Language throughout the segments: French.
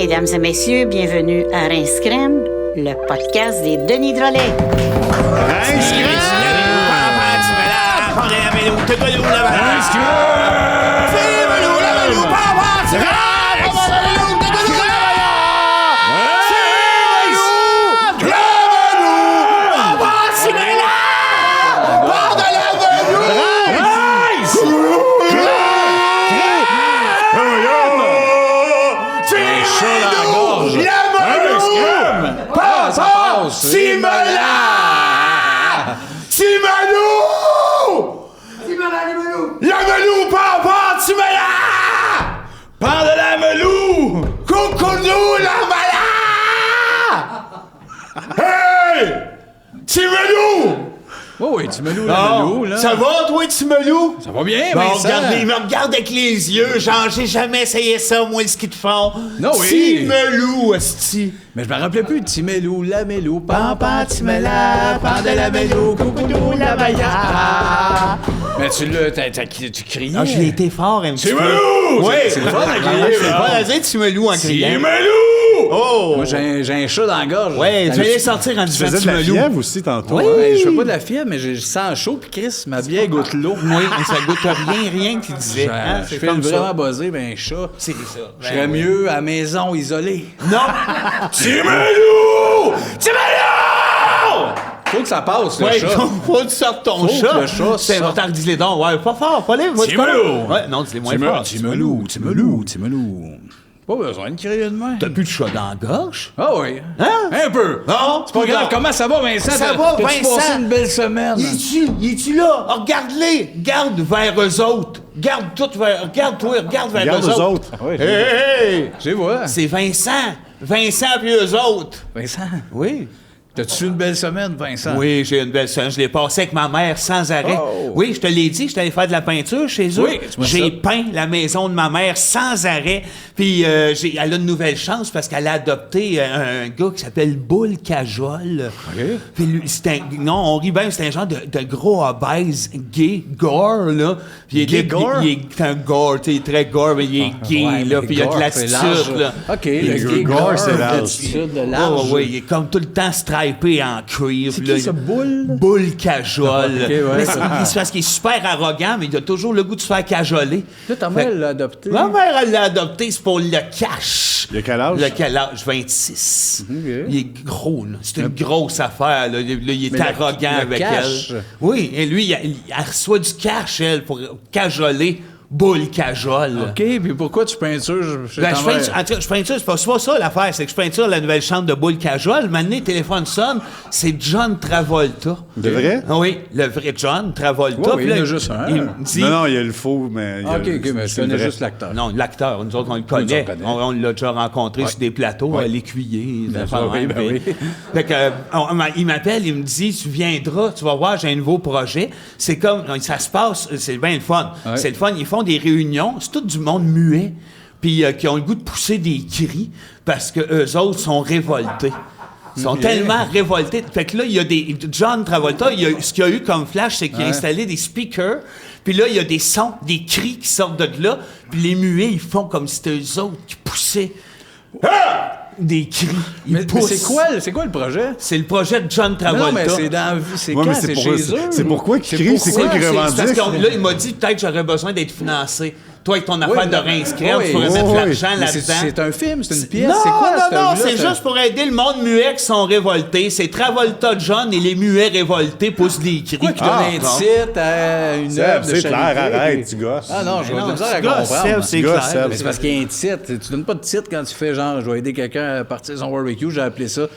Mesdames et messieurs, bienvenue à Rince Crème, le podcast des Denis Drolet. Rince Crème! La melou, papa, tu me l'as! Parle de la melou! Coucou-nous, la malade! Hey! Timelou! Oh oui, Timelou, la melou, là. Ça va, toi, Timelou? Ça va bien, Bon, Vincent? il me regarde avec les yeux, genre, j'ai jamais essayé ça, moi, le ski de fond. Non, oui. Timelou, esti. Mais je me rappelais plus de Timelou, la melou, papa, Timela, parle de la melou, coucou, la maya. Mais tu criais. Ah, je l'ai été fort un petit peu. Timelou! Oui, C'est le fun à crier, c'est là. pas à dire Timelou en criant. Timelou! Oh! Moi, j'ai un chat dans la gorge. Ouais, j'allais sortir en Tu disant faisais de la Timelou. fièvre aussi tantôt. Oui. hein? Ouais, je fais pas de la fièvre, mais je sens chaud, puis Chris, ma vieille goûte l'eau. Oui, mais ça goûte rien qu'il disait. Hein? Je C'est fais comme vraiment ça. buzzer, ben un chat. C'est ça. Je serais mieux à la maison isolée. Non! Timelou! Timelou! Faut que ça passe, le Ouais, chat. faut que tu sortes ton Faut chat. que le chat C'est sorte. important, dis-les donc. Ouais, pas fort, pas les. Timelou! Ouais, non, dis-les moins fort. Timelou. Pas besoin de crier de main. T'as plus de chat dans la gorge? Ah oui. Hein? Un peu. Non, C'est pas grave. Comment ça va, Vincent? Ça va, T'as-tu Vincent? passé une belle semaine? Il est-tu là? Oh, regarde-les! Garde vers eux autres! Garde tout vers... Regarde-toi, regarde vers Regarde eux aux autres! autres. Ah oui, Hey, hey, hey! je les vois. C'est Vincent! Vincent puis eux autres! Vincent, Oui. t'as-tu une belle semaine, Vincent? Oui, j'ai une belle semaine. Je l'ai passée avec ma mère sans arrêt. Oh. Oui, je te l'ai dit, j'étais allé faire de la peinture chez eux. Oui, tu m'as dit J'ai ça. peint la maison de ma mère sans arrêt. Puis elle a une nouvelle chance parce qu'elle a adopté un gars qui s'appelle Boule Cajol. Puis lui, non, on rit bien, c'est un genre de gros obèse gay, gore, là. Puis Gay gore? il est un gore, tu sais, il est très gore, mais il est gay, Ouais, là. mais Puis il a de gore, c'est large. l'attitude, là. OK, le gay gore, gore, c'est large. l'attitude de Ouais, large. ouais, il est comme tout le temps stripé en cuir. C'est puis là, qui, ce Boule? Boule cajole. Ok, ouais. Mais c'est parce qu'il est super arrogant, mais il a toujours le goût de se faire cajoler. Là, ta mère l'a adopté. Ma mère, elle l'a adopté, c'est pour le cash. Il a quel âge? Le quel âge? 26. Ok. Il est gros, là. C'est une grosse affaire, là. Il est Mais arrogant le avec cash. elle. Oui, et lui, elle reçoit du cash, elle, pour cajoler Boule cajole. OK, puis pourquoi tu peintures chez Ben, ta je mère? peinture, en tout cas, je peinture, c'est pas ça l'affaire, c'est que je peinture la nouvelle chambre de Boule Cajol. Maintenant, le téléphone sonne, c'est John Travolta. De vrai? Ah oui, le vrai John Travolta. Oui, oui, Puis là, il y en a juste un. Il me dit... Non, il y a le faux, mais. il y a OK, mais je c'est le connais vrai. juste l'acteur. Non, l'acteur, nous autres, on le nous, on connaît. le connaît. On l'a déjà rencontré sur des plateaux, à l'écuyer. des affaires oui, de ben même. oui. Fait que, il m'appelle, il me dit, tu viendras, tu vas voir, j'ai un nouveau projet. C'est comme, ça se passe, c'est bien le fun. Ouais. C'est le fun, ils font des réunions, c'est tout du monde muet, puis qui ont le goût de pousser des cris parce que eux autres sont révoltés. Ils sont tellement révoltés. Fait que là, il y a des... John Travolta, ce qu'il y a eu comme flash, c'est qu'il a installé des speakers, puis là, il y a des sons, des cris qui sortent de là, puis les muets, ils font comme si c'était eux autres qui poussaient. Des cris. Ils Mais poussent. c'est quoi le projet? C'est le projet de John Travolta. Non, mais c'est dans... C'est Ouais, quand? mais C'est chez eux? c'est pourquoi qu'il crie, c'est quoi qu'il C'est parce revendique? que là, il m'a dit peut-être que j'aurais besoin d'être financé. Toi, avec ton affaire de Rince Crème, oui, tu pourrais oui, mettre oui. l'argent Mais là-dedans. c'est un film, c'est une pièce, Non, c'est quoi cette non, œuvre-là? c'est juste pour aider le monde muet qui sont révoltés. C'est Travolta John et les muets révoltés poussent des cris. Pourquoi tu donnes un bon. titre à une Seb, œuvre de c'est clair, charité? arrête, tu gosses. Ah non, je vais Non, te dire à tu gosses, comprendre. Seb, c'est Tu gosses, clair. Seb. Mais c'est parce qu'il y a un titre. Tu donnes pas de titre quand tu fais genre, je vais aider quelqu'un à partir de son barbecue. J'ai appelé ça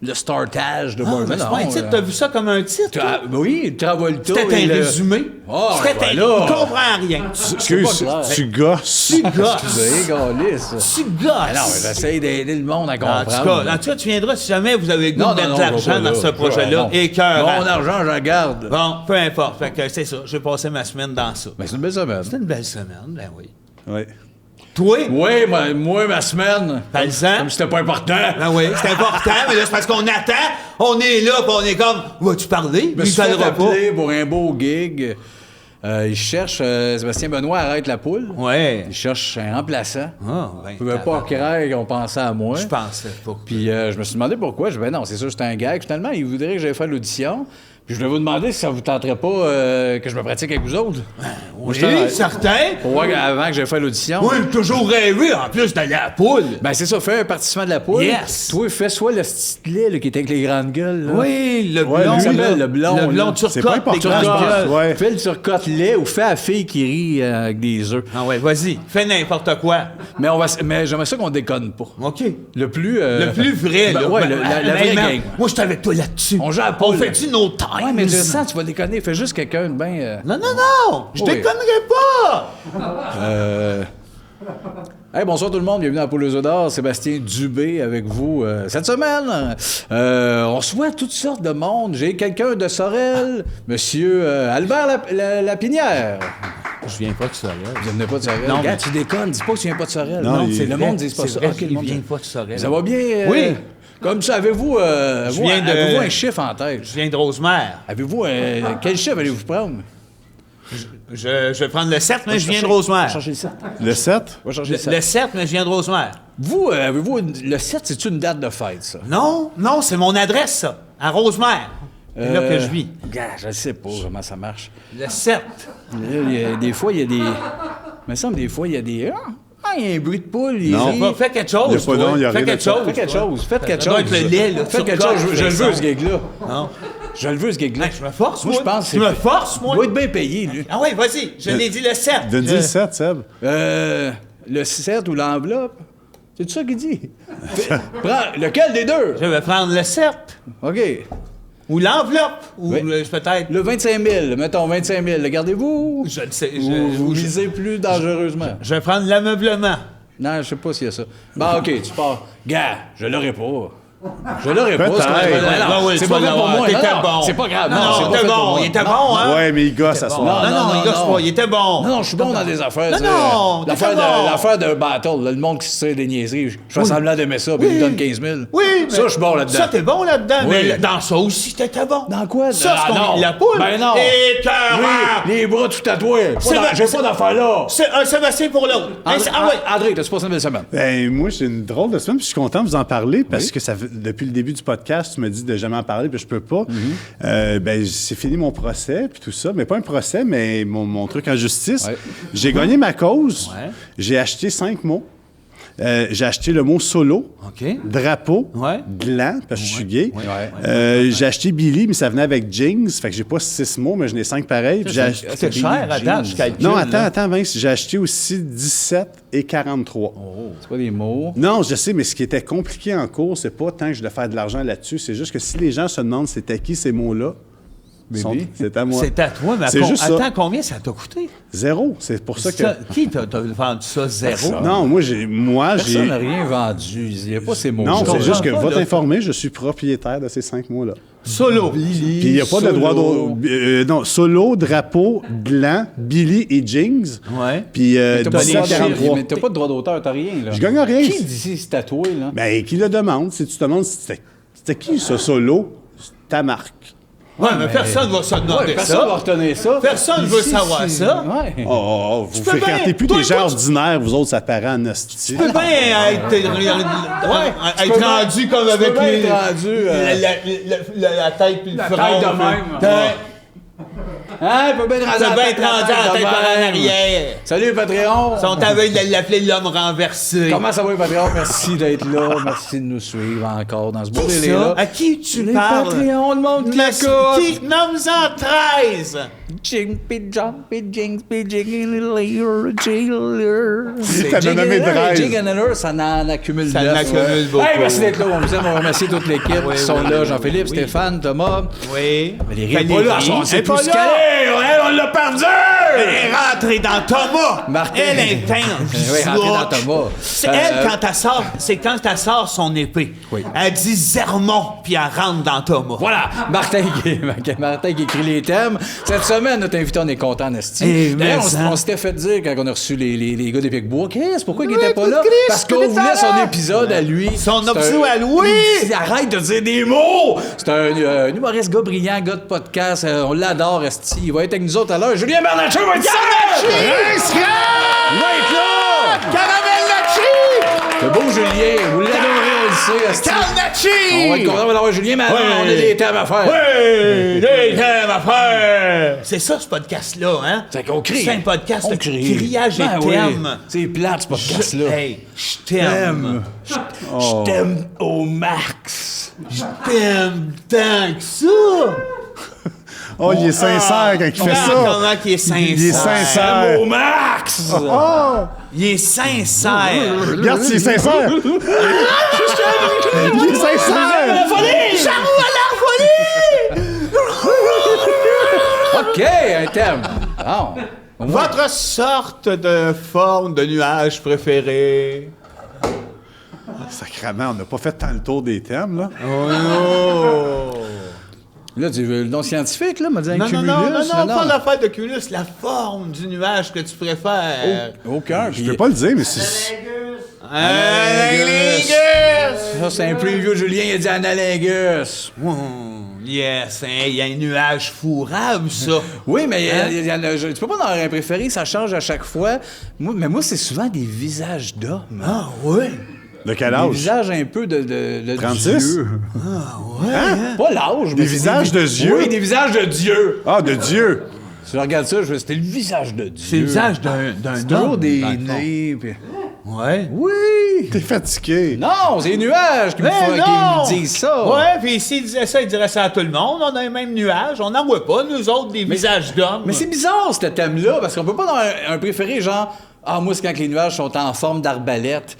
le startage de Ah, barbecue. mais c'est pas un titre, t'as vu ça comme un titre? toi? Oui, Travolta. C'était et un le- résumé. Oh, C'était ben un... là. Il comprend rien. Excuse, c'est pas clair. tu gosses. Tu gosses. Excusez, câlisse. Tu Ah non, mais gosses. j'essaie d'aider le monde à En comprendre. tout cas, tu viendras si jamais vous avez le goût Non, de mettre non, de non, l'argent je vais dans pas, ce là. projet-là. Non. Écœurant. Mon argent, j'en garde. Bon, peu importe. Fait que c'est ça. J'ai passé ma semaine dans ça. Ben, c'est une belle semaine. C'était une belle semaine, ben oui. Ouais. Toi? Oui, moi, ma semaine. Palzan? Comme c'était pas important. Ben oui, c'est important, mais là, c'est parce qu'on attend. On est là, puis on est comme, vas-tu parler? Je me Il suis fait parlera pas. appeler pour un beau gig Il cherche, Sébastien Benoît arrête la poule. Ouais. Il cherche un remplaçant. Ah, ben, Il pouvait pas croire qu'on pensait à moi. Je pensais pas. Puis je me suis demandé pourquoi. Je dis, ben non, c'est sûr, c'était un gag. Finalement, il voudrait que j'aille faire l'audition. Puis je voulais vous demander si ça vous tenterait pas que je me pratique avec vous autres. Moi, Oui, certain. Pour voir avant que j'aille faire l'audition. Oui, toujours rêvé, en plus, d'aller à la poule. Ben c'est ça, fais un participatif de la poule. Yes. Toi, fais soit le stylet là, qui est avec les grandes gueules. Là. Oui, le Ouais, blond. lui, là, le blond, Le blond là. turcotte, C'est pas important, les grandes je pense. gueules. Ouais. Fais le turcotte-lait ou fais la fille qui rit avec des œufs. Ah ouais, vas-y, fais n'importe quoi. Mais j'aimerais ça qu'on déconne pas. OK. Le plus... Le plus vrai, ben là. ouais, Ben, la vraie man, gang. Moi, je suis avec toi là-dessus. On joue à la poule. On fait-tu nos times? Ouais, mais je sens, tu vas déconner. Fais juste quelqu'un de bien... Non, je Oui. déconnerai pas. Hey, bonsoir tout le monde, bienvenue à la Poule aux œufs d'or. Sébastien Dubé avec vous cette semaine. On reçoit toutes sortes de monde. J'ai quelqu'un de Sorel, monsieur Albert Lapinière. Je viens pas de Sorel. Vous venez pas de Sorel? Non, Gars, mais- tu déconnes, dis pas que tu viens pas de Sorel. Non, c'est il- le monde dit pas ça. Vrai Ok, le qu'il monde vient dit- pas de Sorel. Ça va bien? Oui. Comme ça, avez-vous viens de- avez-vous un chiffre en tête? Je viens de Rosemère. Avez-vous quel chiffre allez-vous prendre? Je vais prendre le 7, mais je viens de Rosemère. Va chercher le 7. Le 7? Va chercher Le le 7. 7, mais je viens de Rosemère. Vous, avez-vous le 7, c'est une date de fête, ça? Non, c'est mon adresse, ça. À Rosemère. C'est là que je vis. Gars, je sais pas comment ça marche. Le 7. Là, des fois, il y a des... Il me semble des fois, il y a des... il y a un bruit de poule. Il Non. rit. Fais quelque chose. Il y a pas toi. non, il y a Fais rien de quelque ça. chose. Faites quelque toi. chose. Faites quelque Ça doit chose. être le lait, là. Faites quelque Turcotte, chose. Je le fais veux, ça. ce gig-là. Non. Je le veux, ce gig-là. Je me force, Moi, moi. je pense Tu me forces, Il moi. doit être bien payé, lui. Ah oui, vas-y. Je l'ai dit le 7. Donne-y le 7, Seb. Le 7 ou l'enveloppe. C'est ça qu'il dit. Prends lequel des deux? Je vais prendre le 7. OK. Ou l'enveloppe. Ou Oui. peut-être... Le 25 000. Mettons 25 000. Le gardez-vous? Je le sais. Vous visez plus dangereusement. Je vais prendre l'ameublement. Non, je sais pas s'il y a ça. Bon, OK, tu pars. Gars, je l'aurais pas. Je l'aurais pas. Peut-être. c'est pas- Ouais, non, ouais, c'est tu pas vas fait pour l'avoir. moi. T'étais Non, bon. c'est pas grave. Non, c'est pas t'étais fait pour bon. moi. Il était Non. bon, hein? Ouais, mais il gosse à Bon. soir. Non, il gosse non. pas. Il était bon. Non, je suis bon dans des affaires. Non, tu sais. non, L'affaire t'étais bon. l'affaire de battle, là, le monde qui se tire des niaiseries. Je fais semblant d'aimer ça, puis il me donne 15 000. Oui, Ça, je suis bon là-dedans. Ça, t'es bon là-dedans. Oui. Mais dans ça aussi, t'étais bon. Dans quoi? Ça, c'est non. la poule. Ben non. Écœurant. Les bras tout tatoués. C'est vrai, J'ai c'est- pas d'affaire là. C'est un Sébastien pour l'autre. Ah oui. André, t'as-tu passé une belle semaine? Ben, moi, j'ai une drôle de semaine, puis je suis content de vous en parler parce que depuis le début du podcast, tu me dis de jamais en parler, puis je peux pas. Ben, c'est fini mon procès, puis tout ça. Mais pas un procès, mais mon truc en justice. Ouais. J'ai gagné ma cause. Ouais. J'ai acheté 5 mots. J'ai acheté le mot solo, OK. drapeau, Ouais. gland, parce que je suis gay. Ouais. J'ai acheté Billy, mais ça venait avec Jings. Fait que j'ai pas 6 mots, mais j'en ai 5 pareils. Puis j'ai acheté- C'est cher, attends, je calcule. Non, là. attends, Vince. J'ai acheté aussi 17 et 43. C'est pas des mots. Non, je sais, mais ce qui était compliqué en cours, c'est pas tant que je devais faire de l'argent là-dessus. C'est juste que si les gens se demandent c'est à qui ces mots-là, c'est à moi. C'est à toi, mais C'est juste ça. attends, combien ça t'a coûté? 0. C'est pour ça que. Qui t'a vendu ça, 0? Non, moi, Personne n'a j'ai. rien vendu. Il n'y a pas ces mots. Non, c'est comprends juste que pas, votre là. informé, je suis propriétaire de ces 5 mots-là. Solo. Puis il n'y a pas de droit d'autre. Non, solo, drapeau, gland, Billy et Jings. Ouais. Puis T'as pas, 17, de droit 43. mais t'as pas de droit d'auteur, t'as rien. Là. Je gagne rien. Qui dit c'est tatoué, là? Ben, qui le demande? Si tu te demandes c'était qui ce solo, c'est ta marque. Ouais, mais personne va se demander Ouais, personne va ça. retenir ça. Personne veut savoir ça. Ouais. Oh, vous peux fréquentez bien- plus toi, des gens toi, ordinaires, vous autres, ça paraît en hostie. Tu peux bien être rendu comme Tu avec peux bien les... être rendu, la tête puis le la front. tête de puis- même. Ouais. Hein, il peut bien être rendu Tu peux à bien être rendu à la tête par en même. arrière. Salut, Patreon. Ils sont à veille de l'appeler l'homme renversé. Comment ça va, Patreon? Merci d'être là. Merci de nous suivre encore dans ce beau Qui délai-là. ça? À qui tu Les parles? Patreons, le monde qui Merci. l'écoute. Nomme-en 13. Jimpy, jumpy, jimpy, jiggly, jiggler. T'as nommé 13. Jiggler, ça en accumule Ça en neuf. accumule beaucoup. Hey, merci d'être là. On vous aime. On remercie toute l'équipe qui sont là. Jean-Philippe, Stéphane, Thomas. Oui. Valérie est pas là. On s'est Elle est pas tous là. calés. On l'a perdu! Elle est rentrée dans Thomas. Martin. Elle est intense. Oui, rentrée dans Thomas. C'est elle, quand elle sort son épée. Oui. Elle dit Zermon, puis elle rentre dans Thomas. Voilà, Martin qui écrit les thèmes. Cette semaine, notre invité, on est content, Nasty. Eh, D'ailleurs, mais on s'était fait dire quand on a reçu les gars des Picbois, Chris, pourquoi il était pas là? Parce qu'on voulait son épisode à lui. Son C'est épisode à lui! Arrête de dire des mots! C'est un humoriste, gars brillant, gars de podcast. On l'adore, Esti. Il va être avec nous autres à l'heure. Julien Bernatchez va être là! Il va être là! Caramel Nachi! Le beau Julien, vous l'adorez, on le sait, Esti. On va être content d'avoir Julien, mais on a des thèmes à faire. Oui, des thèmes à faire! C'est ça, ce podcast-là, hein? C'est qu'on crie. C'est un podcast On de crie. criage et Ben oui. thème. C'est plate, ce podcast-là. Hey, je t'aime. Je t'aime au max. Je t'aime tant que ça! Oh, il est sincère quand il fait ça. Comment qu'il est sincère? Il est sincère. Au max! Il est sincère! Regarde s'il est sincère. Il est sincère. OK, un thème. Bon. Au moins. Votre sorte de forme de nuage préférée? Sacrément, on n'a pas fait tant le tour des thèmes, là. Oh! Là, tu veux le nom scientifique, là, m'a dit un Non, cumulus? non, pas l'affaire de cumulus, la forme du nuage que tu préfères. Aucun. Je peux pas le dire, mais c'est... Analingus! Ça, c'est un preview. Julien, il a dit analingus. Yes, hein, il y a un nuage fourrable, ça. Oui, mais il y en a, tu peux pas en avoir un préféré, ça change à chaque fois. Mais moi, c'est souvent des visages d'hommes. Ah, oui? De quel Des âge? visages un peu de 36? Dieu. Ouais. Pas l'âge, Des mais c'est visages de Dieu? Oui, des visages de Dieu. Ah, de Dieu! Si je regarde ça, je c'était le visage de Dieu. C'est le visage d'un C'est toujours homme, des dans le fond. nez. Puis... Ouais. Oui! T'es fatigué. Non, c'est les nuages qui me, Mais qui non! me disent ça. Ouais, puis s'il disait ça, il dirait ça à tout le monde. On a les mêmes nuages. On n'en voit pas, nous autres, des visages d'hommes. Mais c'est bizarre, ce thème-là, parce qu'on peut pas avoir un préféré, genre, ah, moi, c'est quand les nuages sont en forme d'arbalète.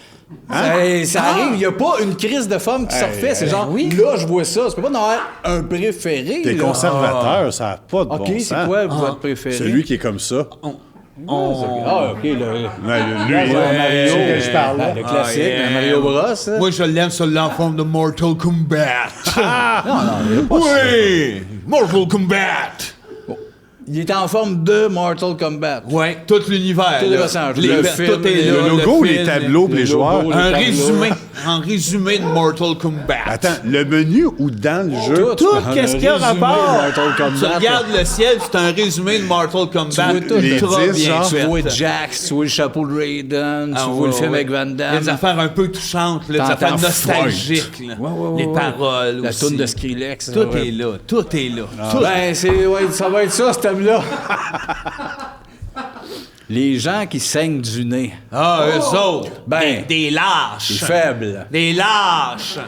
Ça arrive, il n'y a pas une crise de forme qui se refait. C'est genre, là, je vois ça. Tu peux pas en avoir un préféré. T'es là. conservateur, ça n'a pas de bon OK, sens. c'est quoi votre préféré? Celui qui est comme ça. Ah, OK, le... Ouais, lui, Mario, c'est que je parle. là. le classique, yeah. Mario Bros. Hein? Moi, je l'aime sur l'enfant de Mortal Kombat. Non, il est pas ça. Oui! Mortal Kombat! Il est en forme de Mortal Kombat. Ouais, tout l'univers. Tout là. le passage, le film, tout est là. Le logo, les film, tableaux pour les joueurs. logo, Un les résumé. En résumé de Mortal Kombat. Attends, le menu ou dans le jeu? Tout, Un qu'est-ce qu'il y a résumé de rapport? Mortal Kombat. Tu regardes le ciel, c'est un résumé de Mortal Kombat. vois tout, les ultra 10, bien genre. Tu fait. vois Jax, tu vois le chapeau de Raiden, tu vois le film avec Van Il y a Damme. des affaires un peu touchantes, là, des T'entends affaires nostalgiques. là. Les paroles La aussi. toune de Skrillex. Tout ouais. est là, tout est là. Tout- Ben, ça va être ça, ce thème-là. Les gens qui saignent du nez. Ah, eux autres, Ben, des lâches. C'est faible. Des lâches.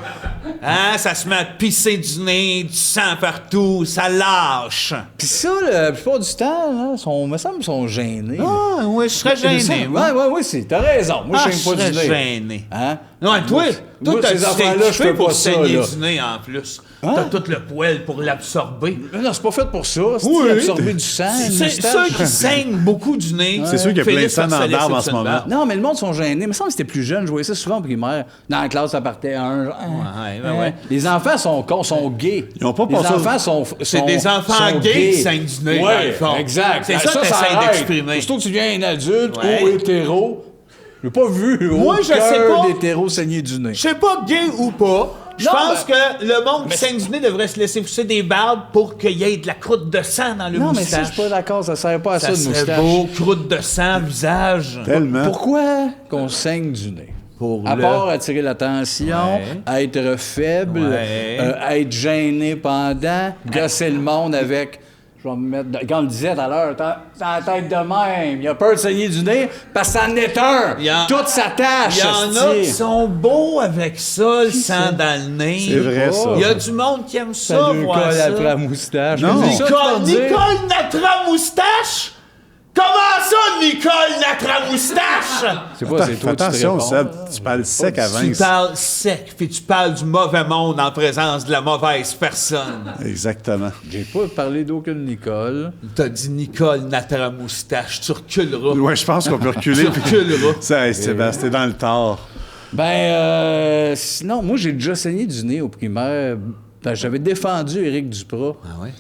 Hein, ça se met à pisser du nez, du sang partout, ça lâche. Puis ça, la plupart du temps, là, me semble qu'ils sont gênés. Ah, ouais, je serais gêné. moi. Oui, t'as raison. Moi, Ah, je je saigne pas du serais nez. gêné. Hein? Non, toi, moi, t'as ces affaires-là, je fais pour pas ça, saigner là. du nez en plus. Hein? T'as tout le poil pour l'absorber. Non, c'est pas fait pour ça. C'est Oui. absorber du sang, une C'est moustache. ceux qui saignent beaucoup du nez. C'est sûr qu'il y a plein de Philippe sang dans la Marcellus barbe en Simpson ce moment. Barbe. Non, mais le monde sont gênés. Il me semble que c'était plus jeune. Je voyais ça souvent au primaire. Dans la classe, ça partait un. ouais. Les enfants sont cons, sont gays. Ils ont pas Les passé- enfants sont. C'est des enfants gays qui saignent du nez, dans le Oui, fond. exact. C'est ça que t'essayes arrête. d'exprimer. Surtout que tu viens un adulte Ouais. ou hétéro. J'ai pas vu Moi, je sais aucun pas. d'hétéro saigner du nez. Je sais pas gay ou pas. Je Non, pense que le monde qui saigne du nez devrait se laisser pousser des barbes pour qu'il y ait de la croûte de sang dans le Non, mais ça, moustache. je suis pas d'accord. Ça sert pas à ça, Ça de serait moustache. beau, croûte de sang, visage. Tellement. Pourquoi qu'on saigne du nez? Pour à le- part attirer l'attention, Ouais. être faible, Ouais. être gêné pendant, gosser le monde avec... Je vais me mettre... Quand on le disait tout à l'heure, t'as la tête de même. Il a peur de saigner du nez parce que ça en est un. Il y en- Tout s'attache. Il y en a qui sont beaux avec ça, le sang dans le nez. C'est vrai, ça. Il y a du monde qui aime ça, Ça lui voir colle ça. après la moustache. Non. Mais c'est ça, tu peux dire. Nicole Natra Moustache? Comment ça, Nicole Natramoustache? C'est pas, c'est Fais toi qui te attention, réponds. Seb, tu parles sec avant. Tu parles sec, puis tu parles du mauvais monde en présence de la mauvaise personne. Exactement. J'ai pas parlé d'aucune Nicole. T'as dit Nicole Natramoustache, tu reculeras. Ouais, je pense qu'on peut reculer. Tu reculeras. Ça, Sébastien, t'es dans le tort. Sinon, moi, j'ai déjà saigné du nez au primaire. J'avais défendu Éric Duprat. Ah ouais?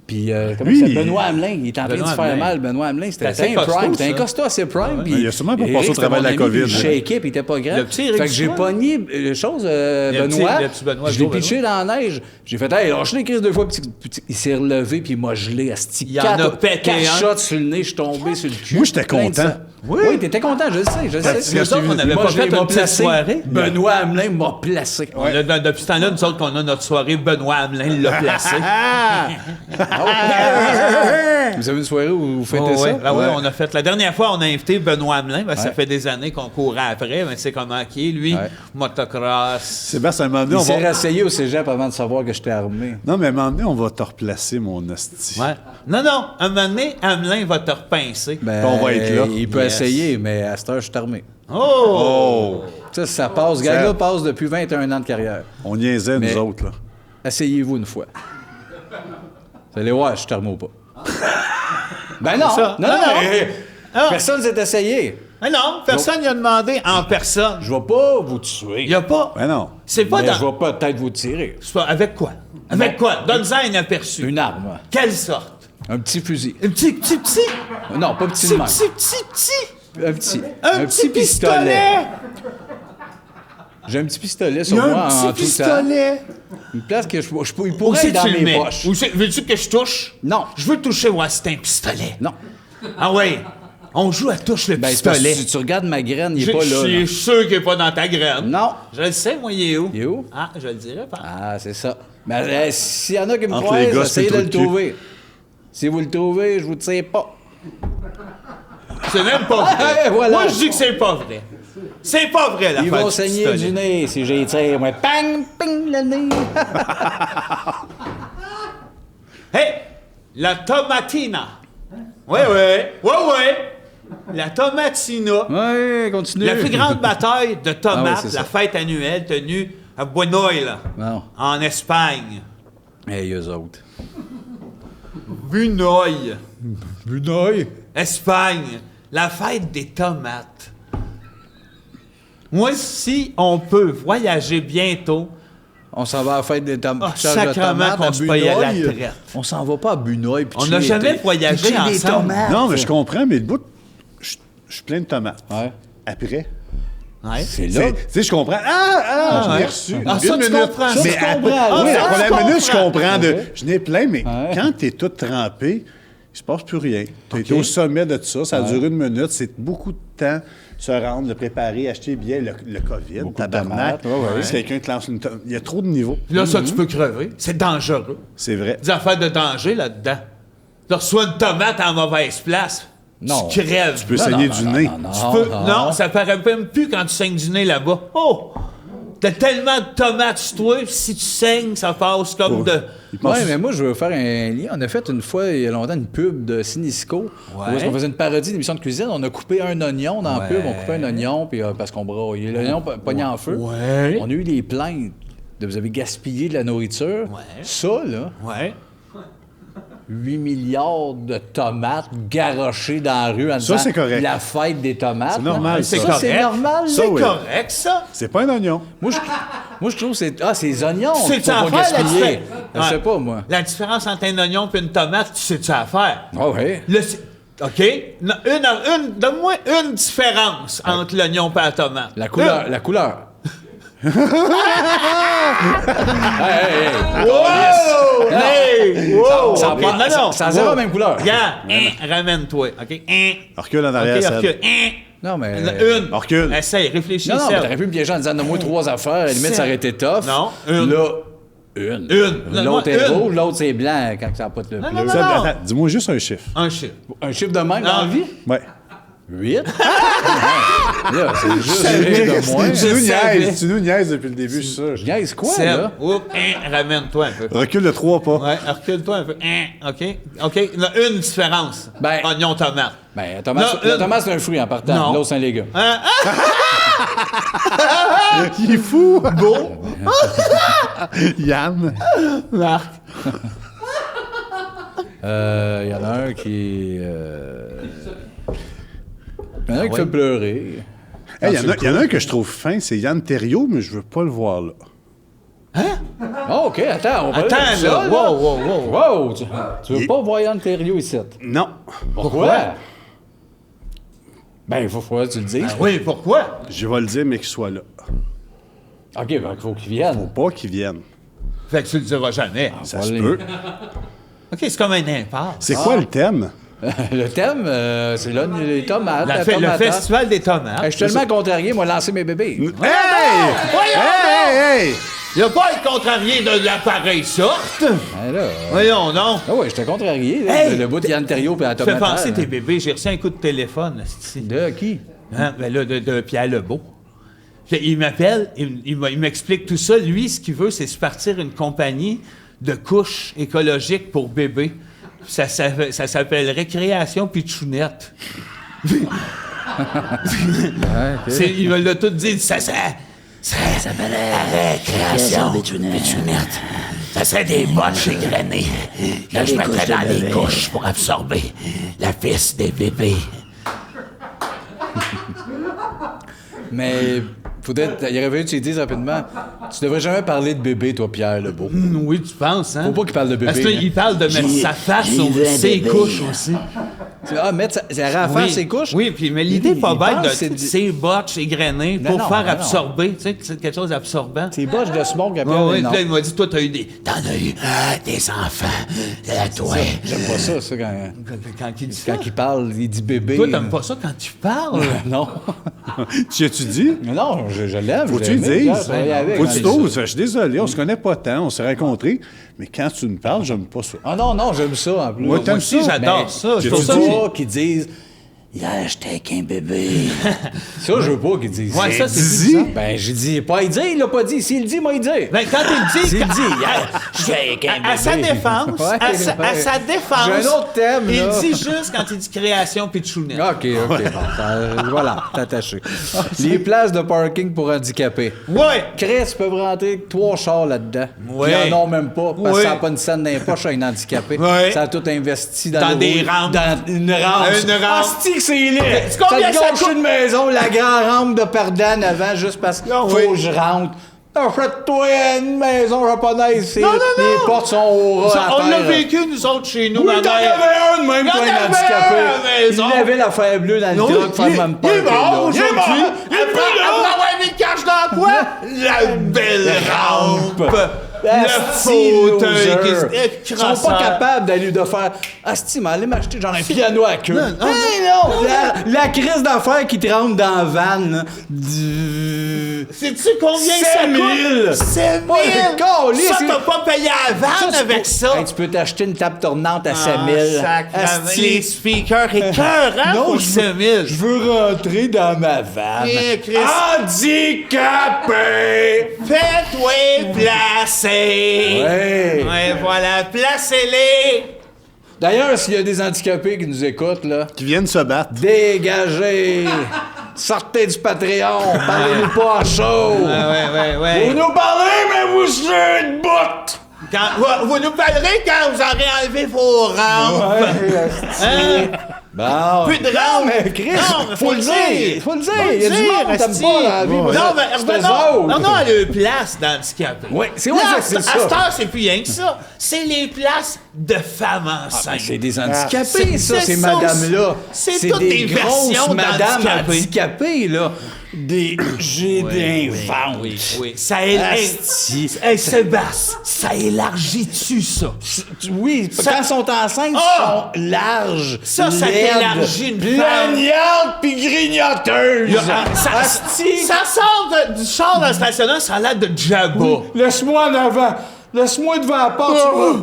Puis, comment Lui, il s'appelle? Benoît Hamelin. Il était en train de Benoît se faire Hamelin. mal. Benoît Hamelin, c'était C'était un costaud, prime. C'était un ça. costaud assez prime. Puis Il a sûrement pas Éric, passé au c'était travers de la mon ami, COVID. Il shakeait, puis il était pas grand. Le petit Éric Fait que j'ai Duprat. pogné chose, Benoît. le petit Benoît, Je l'ai Joe pitché dans la neige. J'ai fait, hey, lâche les crises deux fois. Puis il s'est relevé, puis il m'a gelé à ce Il en a pété quatre un. shots sur le nez. Je suis tombé sur le cul. Moi, j'étais Plein de content. sang. Oui, t'étais content, je le sais. Nous autres, on n'avait pas fait une petite soirée. Benoît Hamelin m'a placé. Depuis ce temps-là, nous autres, qu'on a notre soirée, Benoît Hamelin l'a placé. Vous avez une soirée où vous fêtez Oh, ça? ouais. Ben ouais, on a fait. La dernière fois, on a invité Benoît Hamelin. Ben, ça fait des années qu'on courait après. Mais c'est comment qui est, lui? Ouais. Motocross. Sébastien, à un moment donné, Il on s'est va... rasseyé au cégep avant de savoir que j'étais armé. Non, mais à un moment donné, on va te replacer, mon hostie. Ouais. Non, à un moment donné, Hamelin va te repincer. Ben, On va être là. Il peut Yes. essayer, mais à cette heure, je suis armé. Oh! Ça passe. Gaga passe depuis 21 ans de carrière. On niaisait, Mais- nous autres, là. Essayez-vous une fois. Vous allez voir, je suis armé ou pas. Ben non! ça. Non, Non, non. mais Ah. personne s'est essayé. Mais non, personne n'y a demandé en personne. Je vais pas vous tuer. Il n'y a pas. Ben non. C'est pas Mais dans. je vais peut-être vous tirer. C'est pas- Avec quoi? Avec quoi? Donne-en un aperçu. Une arme. Quelle sorte? Un petit fusil. Un petit. Non, pas petit Petit, de même. petit. Un petit. Un petit pistolet. J'ai un petit pistolet Il sur y a moi un en petit tout temps. pistolet. Une place que il Où pourrait c'est être que dans tu le mes mets? poches. Veux-tu que je touche? Non. Je veux toucher, ouais, c'est un pistolet. Non. Ah ouais. On joue à touche le Ben, c'est parce pistolet. que si tu regardes ma graine, il Je est pas là. je suis là. sûr qu'il n'est pas dans ta graine. Non. Je le sais, moi, il est où? Il est où? Ah, je le dirai pas. Ah, c'est ça. Mais s'il y en a qui me Entre croient, les gars, essayez c'est de le le trou de cul. trouver. Si vous le trouvez, je vous tire pas. C'est même pas vrai. Voilà. Moi, je dis que c'est pas vrai. C'est pas vrai, la Ils vont saigner du nez si j'ai tire. Moi, pang, ping, le nez. Hey! La tomatina. Oui. La tomatina. Ouais, continue. La plus grande bataille de Ah tomates, ouais, c'est la ça. fête annuelle tenue à Buñuel, Non. en Espagne. Hey, eux autres. Buñuel, Bunoy. Espagne. La fête des tomates. Moi, si on peut voyager bientôt, On s'en va à la fête des Ah, sacrement qu'on se paye à la traite. On s'en va pas à Bunoy. On n'a jamais voyagé ensemble. Non, mais je comprends, mais le bout, je suis plein de tomates. Ouais. Après. Ouais. C'est Tu là. sais, je comprends. Je l'ai ouais. reçu. Ah, ça, Une tu minute. comprends. Ça, Mais tu après, comprends. oui, Ah, la ça, première tu minute, je comprends. comprends. Je n'ai plein, mais Ouais. quand tu es tout trempé, il se passe plus rien. Tu as été au sommet de tout ça. Ça a duré une minute. C'est beaucoup de temps se rendre, le préparer, acheter bien le COVID, Beaucoup de tabarnak. tomates, ouais. Si quelqu'un te lance une tomate, il y a trop de niveaux. Puis là, ça, tu peux crever. C'est dangereux. C'est vrai. Des affaires de danger là-dedans. Tu reçois une tomate en mauvaise place. Non. Tu crèves. Tu peux saigner du nez. Non, ça paraît même plus quand tu saignes du nez là-bas. Oh! T'as tellement de tomates sur toi, si tu saignes, ça passe comme de... Il pense- Ouais, mais moi, je veux faire un lien. On a fait une fois, il y a longtemps, une pub de Cinisco. Où est-ce qu'on faisait une parodie d'émission de cuisine. On a coupé un oignon dans la pub. On coupait un oignon, puis parce qu'on broyait. L'oignon pogné en feu. Ouais. On a eu des plaintes de vous avez gaspillé de la nourriture. Ouais. Ça, là, Ouais. 8 milliards de tomates garochées dans la rue en Ça, disant c'est correct. la fête des tomates. C'est normal, là. ça. Ça, correct. c'est normal. Ça, là. oui. Correct, ça. C'est pas un oignon. Moi, je trouve que c'est... Ah, c'est les oignons Tu qu'il sais-tu faut pas à faire, la gaspiller. différence? Je sais Ouais. pas, moi. La différence entre un oignon et une tomate, tu sais-tu à faire? Ah ouais. Là, OK? Donne-moi une différence entre l'oignon et la tomate. La couleur. Une. La couleur. Hey, Wow! Hey! Wow! Ça a OK, pas- non, non. ça a zéro Wow. même couleur. Regarde, ramène-toi, OK? Recule en arrière, OK, Seb. recule. Non, mais... Une. Recule. Essaye, réfléchis, Non, mais Seb. t'aurais pu me piéger en disant donne-moi 3 affaires. À la limite, Seb. ça aurait été tough. Non, une. Là, une. Une. L'autre est Une. rouge, l'autre c'est blanc quand ça n'a pas de bleu. Non, non, Seb, non. attends, dis-moi juste un chiffre. Un chiffre. Un chiffre de même dans Non. la vie? Ouais. 8? Là, c'est juste rire de moi. Tu nous niaises depuis le début, je suis sûr. Je niaise quoi, Seb, là? ramène-toi un peu. Recule de 3 pas. Ouais, recule-toi un peu. OK. Il y a une différence. Ben- Oignon, tomate. Ben, le tomate, c'est un fruit en partant. Non. L'autre, c'est un légume. Il est fou! Bon! Yann. Marc. Il y en a un qui... Il y en a un qui fait pleurer. Il y en a un que je trouve fin, c'est Yann Thériault, mais je veux pas le voir là. Oh, OK, attends. On va Attends, aller avec là. ça, Wow. Wow! Tu veux pas voir Yann Thériault ici? Non. Pourquoi? Ben, il faut que tu le dises. Oui, pourquoi? Je vais le dire, mais qu'il soit là. OK, ben, il faut qu'il vienne. Faut pas qu'il vienne. Fait que tu le diras jamais. Ça se peut. OK, c'est comme un impasse. C'est quoi le thème? Le thème, c'est là, les tomates. Le festival des tomates. Je suis tellement contrarié, moi, lancer mes bébés. Hey! Il a pas à être contrarié de l'appareil sorte. Ben là, Voyons, non. ah ouais, j'étais contrarié. Là, Hey! le bout de Yann Thériault et la Tu fais tomate. penser tes bébés. J'ai reçu un coup de téléphone. esti. De qui? Hein? Ben là, de Pierre Lebeau. Il m'appelle, il m'explique tout ça. Lui, ce qu'il veut, c'est se partir une compagnie de couches écologiques pour bébés. Ça s'appellerait Création Pichounette. Il me l'a tout dit. Ça s'appellerait Création Pichounette. Ça serait des botches égrenées que je mettrais dans les couches pour absorber la pisse des bébés. Mais il aurait fallu que tu lui dises rapidement. Tu devrais jamais parler de bébé, toi, Pierre Lebeau. Oui, tu penses, hein? Faut pas qu'il parle de bébé. Parce qu'il parle de mettre sa face sur ses couches aussi. Mettre à faire ses couches? Oui, puis mais l'idée pas il bête pense de que c'est ces botches égrenées pour non, faire non. absorber, tu sais, que c'est quelque chose d'absorbant. Ces boches de smoke à Oui, Pierre, oui, non. puis là, il m'a dit, toi, t'en as eu des enfants. C'est à toi. J'aime pas ça, Quand il dit quand ça. il parle, il dit bébé. Toi, t'aimes pas ça quand tu parles? Non. Tu as-tu dit? Non, je l'aime. Faut que je tu l'aime, le Pierre, dises. travailler avec, Faut dans que tu les- t'oses. Je suis désolé, on se connaît pas tant, on s'est rencontrés. Mais quand tu me parles, j'aime pas ça. Ah non, j'aime ça en plus. Moi, t'aimes aussi, ça? j'adore Mais ça. Je C'est pour veux ça que pas qu'ils disent hier, j'étais avec un bébé. Ça, je veux pas qu'ils disent. Ouais, ça, c'est Dis. bizarre. Ben, j'ai dit, pas il dit, il l'a pas dit. S'il le dit, moi, il dit. Ben, quand il le dit... S'il le dit, hier, j'étais avec un bébé. À sa défense, Ouais, à sa ouais. défense, J'ai un autre thème, il là. dit juste quand il dit création puis chounette. OK. Bon, voilà, t'es attaché. Les places de parking pour handicapés. Ouais! Chris peuvent rentrer 3 chars là-dedans. Ouais. Ils en ont même pas, parce que Ouais. ça n'a pas une scène dans les poches à un handicapé. Ouais. Ça a tout investi dans Dans le des rouge, rampes. Dans une rampe. Une rampe. Asti que c'est laid. C'est combien Ça ça te gâche coûte? une maison, la grande rampe de perdane avant, juste parce qu'il Ah faut oui. que je rentre. Achète-toi une maison japonaise. Non, non, Les non. portes sont au ras Ça, à on l'a terre. vécu, nous autres, chez nous. Oui, ma t'en mère. avais un de même, Il y toi, en un avait handicapé. un à la maison. Il avait l'affaire bleue dans le Non, truc, faire même pas. il est mort, Il est aujourd'hui. mort. Il est plus là. Après avoir mis le cash dans quoi? La belle rampe. Le Asti, fauteuil loser. qui Ils sont pas capables d'aller de faire Asti, mais allez m'acheter genre un piano à queue. Non. La crise d'affaires qui te rentre dans la van. Là, Sais-tu combien ça 5 000. coûte? 5 000! Caliste, Ça, c'est- t'as pas payé à la vanne avec ça? Hey, tu peux t'acheter une table tournante à 5 Ah, 000. sacrément. Asti. Les speakers écœurants Non, pour je 5 000. Je veux rentrer dans ma vanne. Eh, Chris. Handicapé! Faites-toi placer! Ouais. Ouais, voilà, placez-les! D'ailleurs, s'il y a des handicapés qui nous écoutent, là, Qui viennent se battre. dégagez! Sortez du Patreon! Parlez-nous pas en show! Ouais. Vous nous parlez, mais vous serez une botte! Vous nous parlerez quand vous aurez enlevé vos rampes. Hein? Bon. Plus de Non, rampes. mais Chris, Non, mais faut le dire! Faut le dire! Il y a du monde qui t'aime asti. pas dans la vie. Non, mais c'est eux non, autres. non, elle a une place dans le handicapé. Oui, c'est vrai Là, que c'est à ça. cette heure, c'est plus rien que ça. C'est les places de femmes enceintes. C'est des handicapés, ça, c'est ces ça, madames-là. c'est toutes des des grosses versions madames d'handicapés. handicapées, là. J'ai des ventes. Oui, ça élargit. Asti. Hey, Sébastien, ça élargit-tu ça? Oui, Ça- quand elles sont enceintes, Ah! elles sont larges. Ça laides, t'élargit une femme. plaignantes pis grignoteuses. Asti. Ça sort du char dans le stationnement, ça a l'air de Jabba. Laisse-moi en avant. Laisse-moi devant la porte. Oh.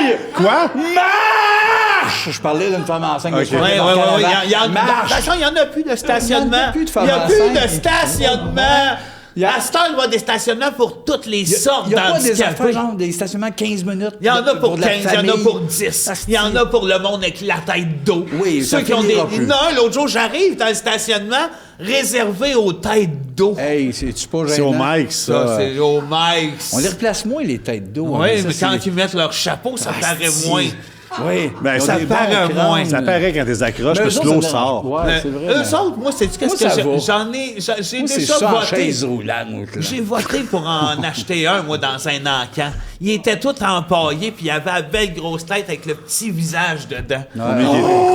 Maille! Quoi? Maille! Marche! Je parlais d'une femme enceinte. Ok. Je parlais dans Ouais. caravane. De toute Marche! façon, il n'y en a plus de stationnement. Il y en a plus de femmes Il n'y a plus enceintes. de stationnement. À cette heure, il va y avoir des stationnements pour toutes les sortes Il n'y a pas des d'handicapés. affaires, genre des stationnements 15 minutes. Il y en a pour de la 15, il y en a famille. pour 10. Il y en a pour le monde avec la tête d'eau. Oui, Ceux ça qui ont des. finira plus. Non, l'autre jour, j'arrive dans le stationnement réservé aux têtes d'eau. Hey, c'est-tu pas C'est au gênant? Mike, Ça, ça. c'est au Mike. On les replace moins, les têtes d'eau. Oui, hein, mais ça, quand c'est- ils mettent leur chapeau, ça paraît Asti. moins. Oui, Ben, ils ont ça des paraît bons moins. crânes. Ça paraît quand t'es accroches, Mais parce eux que autres, l'eau ça sort. Ouais, Mais c'est vrai. eux mais- autres, moi, c'est qu'est-ce Moi, que ça va. j'ai Moi, c'est déjà ça en voté. chaise roulante. là. J'ai voté pour en acheter un, moi, dans un encan. Il était tout empaillé, puis il avait la belle grosse tête avec le petit visage dedans.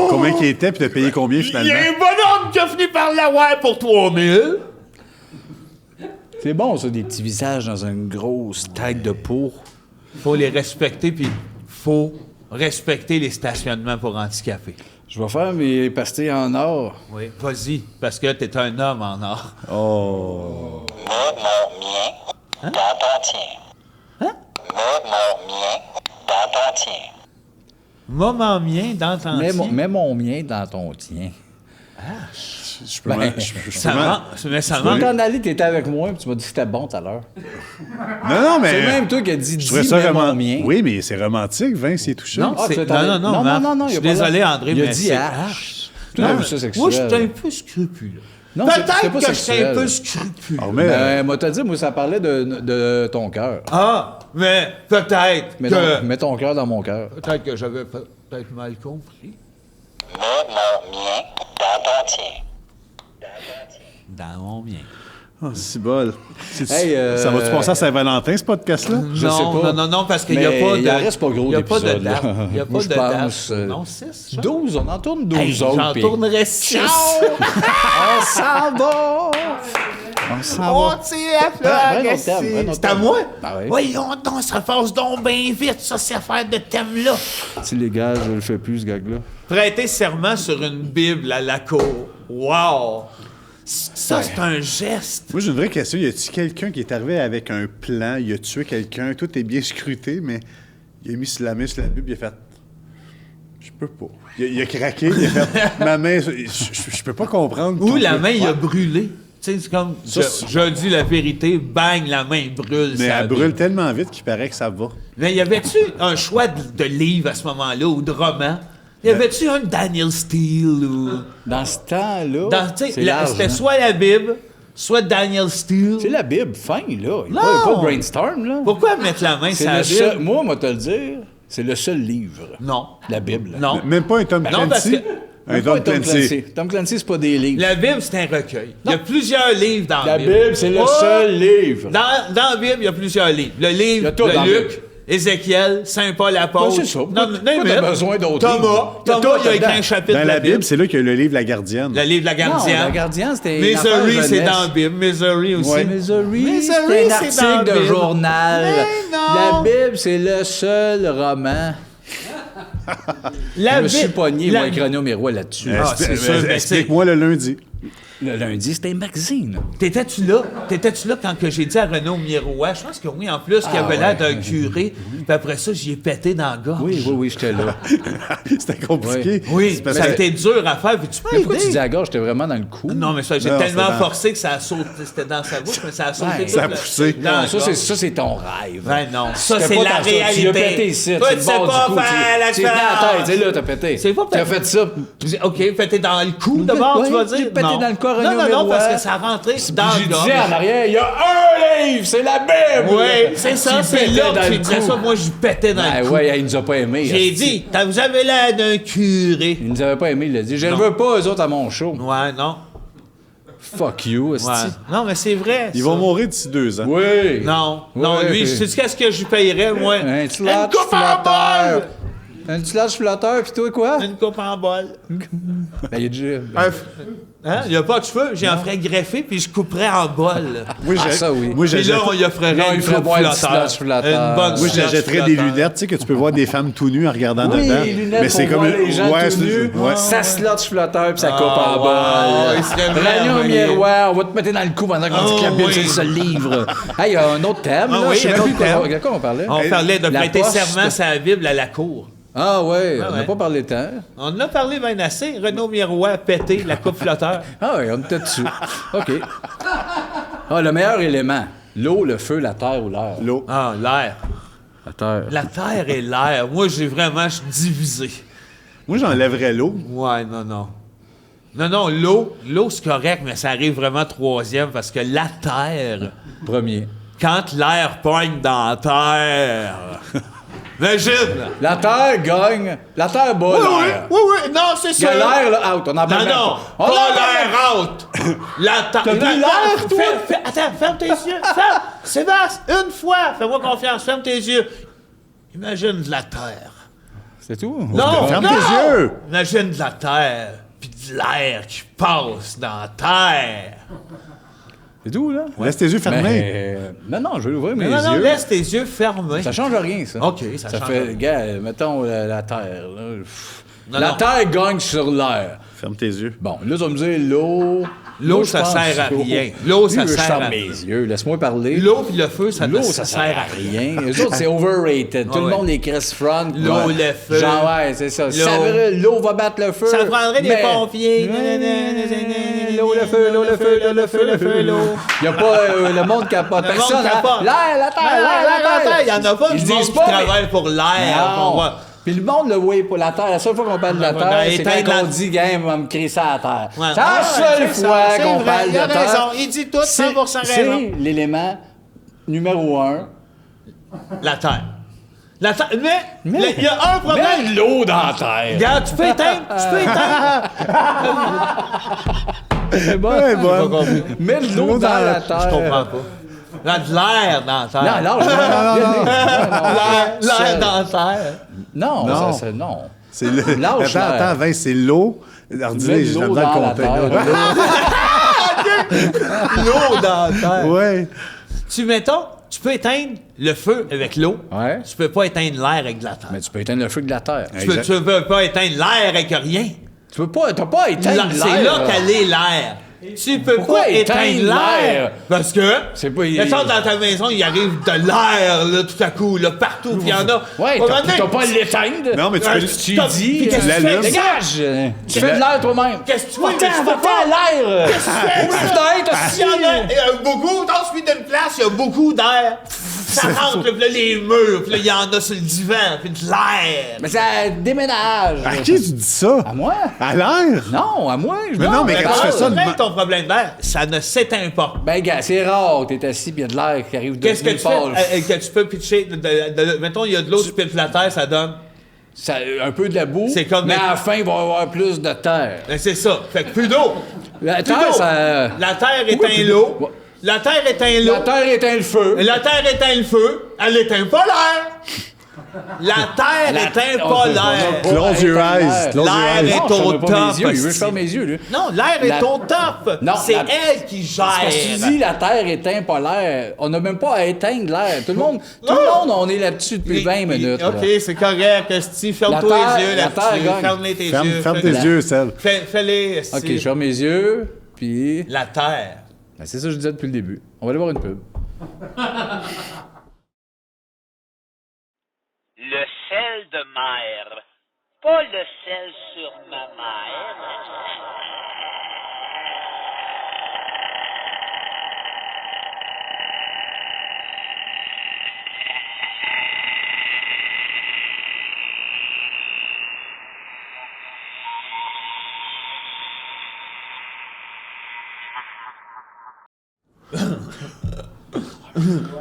Combien qu'il était, puis t'as payé combien Il y a finalement? un bonhomme qui a fini par l'avoir pour 3000. C'est bon, ça, des petits visages dans une grosse tête de peau. Faut les respecter, puis faut respecter les stationnements pour handicapés. Je vais faire mes pastilles en or. Oui, vas-y, parce que t'es un homme en or. Oh. Mon mien dans ton tien. Hein? Mon mien dans ton tien. Moment mien dans ton Mets mon mien dans ton tien. Je peux m'en- je peux Ça m'en- manque, mais ça Tu vas manque. t'en aller, t'étais avec moi, puis tu m'as dit que c'était bon tout à l'heure. Non, mais. C'est même toi qui as dit, Je dis, trouvais ça mets mon romantique. mien. Oui, mais c'est romantique, Vince, il est touché. Non, Ah, c'est- tu veux non, Marc. je il suis a pas désolé, l'air. André, Il a mais dit c'est H. Tu l'as vu ça sexuel. Moi, je suis un peu scrupuleux. Non, c'était Peut-être pas que je suis un sexuel. peu scrupuleux. Ah, mais, Moi, t'as dit, moi, ça parlait de ton cœur. Ah, mais peut-être Mets ton cœur dans mon cœur. Peut-être que j'avais peut-être mal compris. Mon mien dans ton tien. Dans mon mien. oh, c'est bol. Hey, Ça va-tu passer à Saint-Valentin, ce podcast-là? Je sais pas. Non, parce qu'il n'y a Mais pas de... il en reste pas gros Il n'y a pas de d'épisodes, date. là. Il n'y a pas Moi, de je date. pense, Non, 6. 12, on en tourne 12 Hey, autres. j'en puis- tournerais 6. On s'en va! On s'en va. tire Prends un autre thème, prends un autre C'est à thème. moi? Ah oui. Voyons donc, ça passe donc bien vite, ça, cette affaire de thème-là. C'est légal, je le fais plus, ce gag-là. Prêter serment sur une Bible à la cour. Wow! Ça, c'est un geste. Moi, j'ai une vraie question. Y a-t-il quelqu'un qui est arrivé avec un plan, il a tué quelqu'un, tout est bien scruté, mais il a mis la main sur la Bible, il a fait. Je peux pas. Il a craqué, il a fait. Ma main. Je peux pas comprendre. Ou ton la truc. main, il a brûlé. Tu sais, c'est comme, je dis la vérité, bang, la main brûle. Mais ça elle brûle tellement vite qu'il paraît que ça va. Mais y avait-tu un choix de livre à ce moment-là, ou de roman? Y avait-tu un Daniel Steele, ou... Dans ce temps-là, Tu sais, c'est large, c'était hein? soit la Bible, soit Daniel Steele. C'est la Bible, fin, là. Il n'y a Non! pas de brainstorm, là. Pourquoi mettre la main sur C'est la le Bible? seul... Moi, moi, te le dire, c'est le seul livre. Non. La Bible. Non. Même pas un Tom non, parce Clancy. que- Un Même pas Tom Tom Clancy. Clancy. Tom Clancy, c'est pas des livres. La Bible, c'est un recueil. Il y a plusieurs livres dans La la Bible. Bible, c'est le Oh! seul livre. Dans la Bible, il y a plusieurs livres. Le Il y livre a tout dans de la Luc, Bible. Ézéchiel, Saint-Paul apôtre. Ben, c'est ça. Non, Pourquoi t'as besoin d'autres livres? Thomas, Il y a tout il a écrit dedans. un chapitre Dans de la Bible, c'est là qu'il y a le livre La Gardienne. Le livre de la Non, gardienne. la gardienne, c'était une affaire Misery, c'est jeunesse. dans la Bible. Misery aussi. Ouais. Misery, Misery, c'est un c'est dans la article de Bible. journal. Mais non. La Bible, c'est le seul roman. La Je me suis Bible- pogné, la- moi, avec Renaud Miroir là-dessus. Ah, c'est sûr, mais Explique-moi le lundi. Le lundi, c'était un magazine. T'étais-tu là? T'étais-tu là quand que j'ai dit à Renaud Miroir? Je pense que oui, en plus, qu'il avait l'air d'un curé. Puis après ça, j'y ai pété dans la gorge. Oui, j'étais là. C'était compliqué. Oui, C'est parce ça a que- été dur à faire. Puis tu Mais m'as pourquoi tu aidé. dis à la gorge, j'étais vraiment dans le coup? Non, mais ça, j'ai Non, tellement c'était dans- forcé que ça a sauté. C'était dans sa bouche, mais ça a sauté. Ouais, tout ça a le- poussé. dans Non, la ça, gorge. c'est ton rêve. Ben non, ça, C'était c'est pas la dans ça. réalité. Tu l'as pété ici. Toi, c'est tu le sais bord pas du cou. faire la Tu es venu à la tête. différence. Tu là, t'as pété. C'est pas Tu as pété. fait ça. OK, pété dans le cou d'abord, Ouais, tu vas dire? j'ai pété Non. dans le corps, Non, Renaud non, Miroir. parce que ça rentrait dans J'ai le dit en gorge. arrière, il y a un livre, c'est la Bible! Oui, c'est ça, Tu c'est pétais là dans que le j'ai dit cou. ça. Moi, je pétais dans Ah le cou. ouais, il nous a pas aimés. J'ai esti. dit, vous avez l'air d'un curé. Il nous avait pas aimés, il a dit. Je ne Non. veux pas eux autres à mon show. Ouais, non. Fuck you, esti. Ouais. Non, mais c'est vrai. Ils ça. vont mourir d'ici 2 ans. Oui. Non, non, Ouais. lui, sais-tu qu'est-ce que je lui payerais, moi? Un Une slot coupe en flotteur. bol! Un petit lâche flotteur, pis toi quoi? Une coupe en bol. Ben, il est déjà. Hein? Il n'y a pas de cheveux, j'en ferais greffer puis je couperais en bol. Moi, Ah, ça, oui. Moi, Puis là, on lui offrirait Là, on une lui ferait coupe boire du flotteur. slush flotteur. Une bonne Moi, slush j'achèterais des flotteur. lunettes, tu sais, que tu peux voir des femmes tout nues en regardant Oui, dedans. les lunettes Mais c'est pour comme voir les gens ouais, tout c'est- nus, ouais. ça slot flotteur puis ça coupe Ah, en wow, bol. il serait Renaud merveilleux. Miroir, on va te mettre dans le cou pendant qu'on dit que la Bible, oui. c'est le seul livre. Hey, il y a un autre thème, Ah là. oui, Je sais un même autre plus thème. de quoi on parlait. On parlait de La prêter poste. serment à la Bible à la cour. Ah ouais, Ah on n'a ouais. pas parlé de temps. On en a parlé bien assez. Renaud Miroir a pété la coupe flotteur. Ah oui, on était dessus. OK. Ah, le meilleur élément. L'eau, le feu, la terre ou l'air? L'eau. Ah, l'air. La terre. La terre et l'air. Moi, je suis divisé. Moi, j'enlèverais l'eau. Ouais, non. Non, l'eau, c'est correct, mais ça arrive vraiment troisième parce que la terre, Premier. quand l'air pogne dans la terre, imagine! La terre gagne. La terre bat l'air. Oui, non, c'est Il y a ça. l'air, là, out. On en parle même Non, pas. On en pas parle l'air out! La terre. T'as plus l'air, toi? Attends, ferme tes yeux. Ferme. Sébastien, une fois, fais-moi confiance, ferme tes yeux. Imagine de la terre. C'est tout? Non, Ferme non! tes yeux. Imagine de la terre, puis de l'air qui passe dans la terre. C'est tout, là? Laisse tes yeux fermés. Non, je vais ouvrir mes Non, yeux. laisse tes yeux fermés. Ça change rien, ça. OK, ça change fait, rien. gars, mettons la terre. Là. Pff, Non, la non. terre gagne sur l'air. Ferme tes yeux. Bon, là, tu vas me dire l'eau. L'eau, Moi, ça je pense sert à l'eau. rien. L'eau, ça Lui, je sert ferme à mes rien. yeux. Laisse-moi parler. L'eau puis le feu, ça L'eau, ne ça sert à rien. Eux autres, c'est overrated. Tout Ouais, le ouais. monde les Chris Front. L'eau, ouais. le feu. Genre, ouais, c'est ça. L'eau. Ça brûle, l'eau va battre le feu. Ça prendrait des mais- pompiers. L'eau, le feu, l'eau, le feu, l'eau, le feu, le feu, l'eau. Il n'y a pas le monde capote. Le monde Personne. capote. L'air, la terre, l'air, la terre. Il y en a pas Ils du disent monde qui pas, mais- travaille pour l'air. Non. On va- Puis le monde le voit pour la terre. La seule fois qu'on parle de la Ouais, terre, ben, c'est éteindre quand on la- dit, game, on va me crier ça à la terre. Ouais. C'est la Ouais, seule c'est ça, fois c'est qu'on vrai, parle de il a terre. raison. Il dit tout 100% raison. C'est l'élément numéro 1. La terre. La terre. Mais il y a un problème. Mets de l'eau dans la terre. Regarde, tu peux éteindre. C'est bon. Ouais, bon. Mets de l'eau dans la terre. Je comprends pas. Il y a de l'air dans la terre. Non, L'air dans la terre. non, Non. ça, non. C'est le... Lâche l'air. Attends, Vince, c'est l'eau. Alors, Mets dis-le, de j'ai l'eau dans dans le la container. terre. L'eau dans la terre. Ouais. Tu peux éteindre le feu avec l'eau. Ouais. Tu peux pas éteindre l'air avec de la terre. Mais tu peux éteindre le feu de la terre. Tu peux pas éteindre l'air avec rien. Tu peux pas, t'as pas à éteindre l'air. C'est là qu'elle est l'air. Tu peux Pourquoi pas éteindre éteindre l'air? l'air? Parce que, C'est pas- mettons, dans ta maison, il arrive de l'air, là, tout à coup, là, partout, puis il y en a. Ouais, Au t'as moment donné, pas à l'éteindre. Non, mais tu Ouais, peux... Tu Stop. dis, Puis qu'est-ce que tu l'allumes. fais? dégage! Tu fais de l'air toi-même. Qu'est-ce que tu fais? Va-t'en, va-t'en l'air! S'il y en a beaucoup, dans celui d'une place, il y a beaucoup d'air. Ça rentre, puis là, les murs, puis là, il y en a sur le divan, puis de l'air. Mais ça déménage. À qui tu dis ça? À moi? À l'air? Non, à moi. Je Mais non, mais quand tu fais ça... Règle ton problème d'air, ça ne s'éteint pas. Ben, gars, c'est rare. T'es assis pis y a de l'air qui arrive de Qu'est-ce que nulle tu part. fais que tu peux pitcher? Mettons, il y a de l'eau, tu pitches la terre, ça donne. Ça, un peu de la boue, C'est comme mais les- à la fin, il va y avoir plus de terre. Ben, c'est ça. Fait que plus d'eau. La Plus terre, d'eau. ça... La terre éteint plus l'eau. d'eau. La terre éteint l'eau. La terre éteint le feu. La terre éteint le feu. Elle éteint pas l'air. La terre éteint pas l'air. Close your eyes. Close your L'air eyes. est Non, je au ferme pas mes top, yeux. Il veut que je hostie. ferme mes yeux, lui. Non, l'air est La- au top. Non, C'est la- elle qui gère. Parce que tu dis la terre éteint pas l'air. On n'a même pas à éteindre l'air. Tout le monde, on est là-dessus depuis 20 minutes. là. OK, c'est correct. Esti, ferme-toi La terre- les yeux la terre là-dessus. gagne. Ferme-les tes yeux. Ferme tes yeux, Seb. Fais-les, esti. OK, je ferme mes yeux, puis... La terre. Ben, c'est ça que je disais depuis le début. On va aller voir une pub. Le sel de mer. Pas le sel sur ma mère.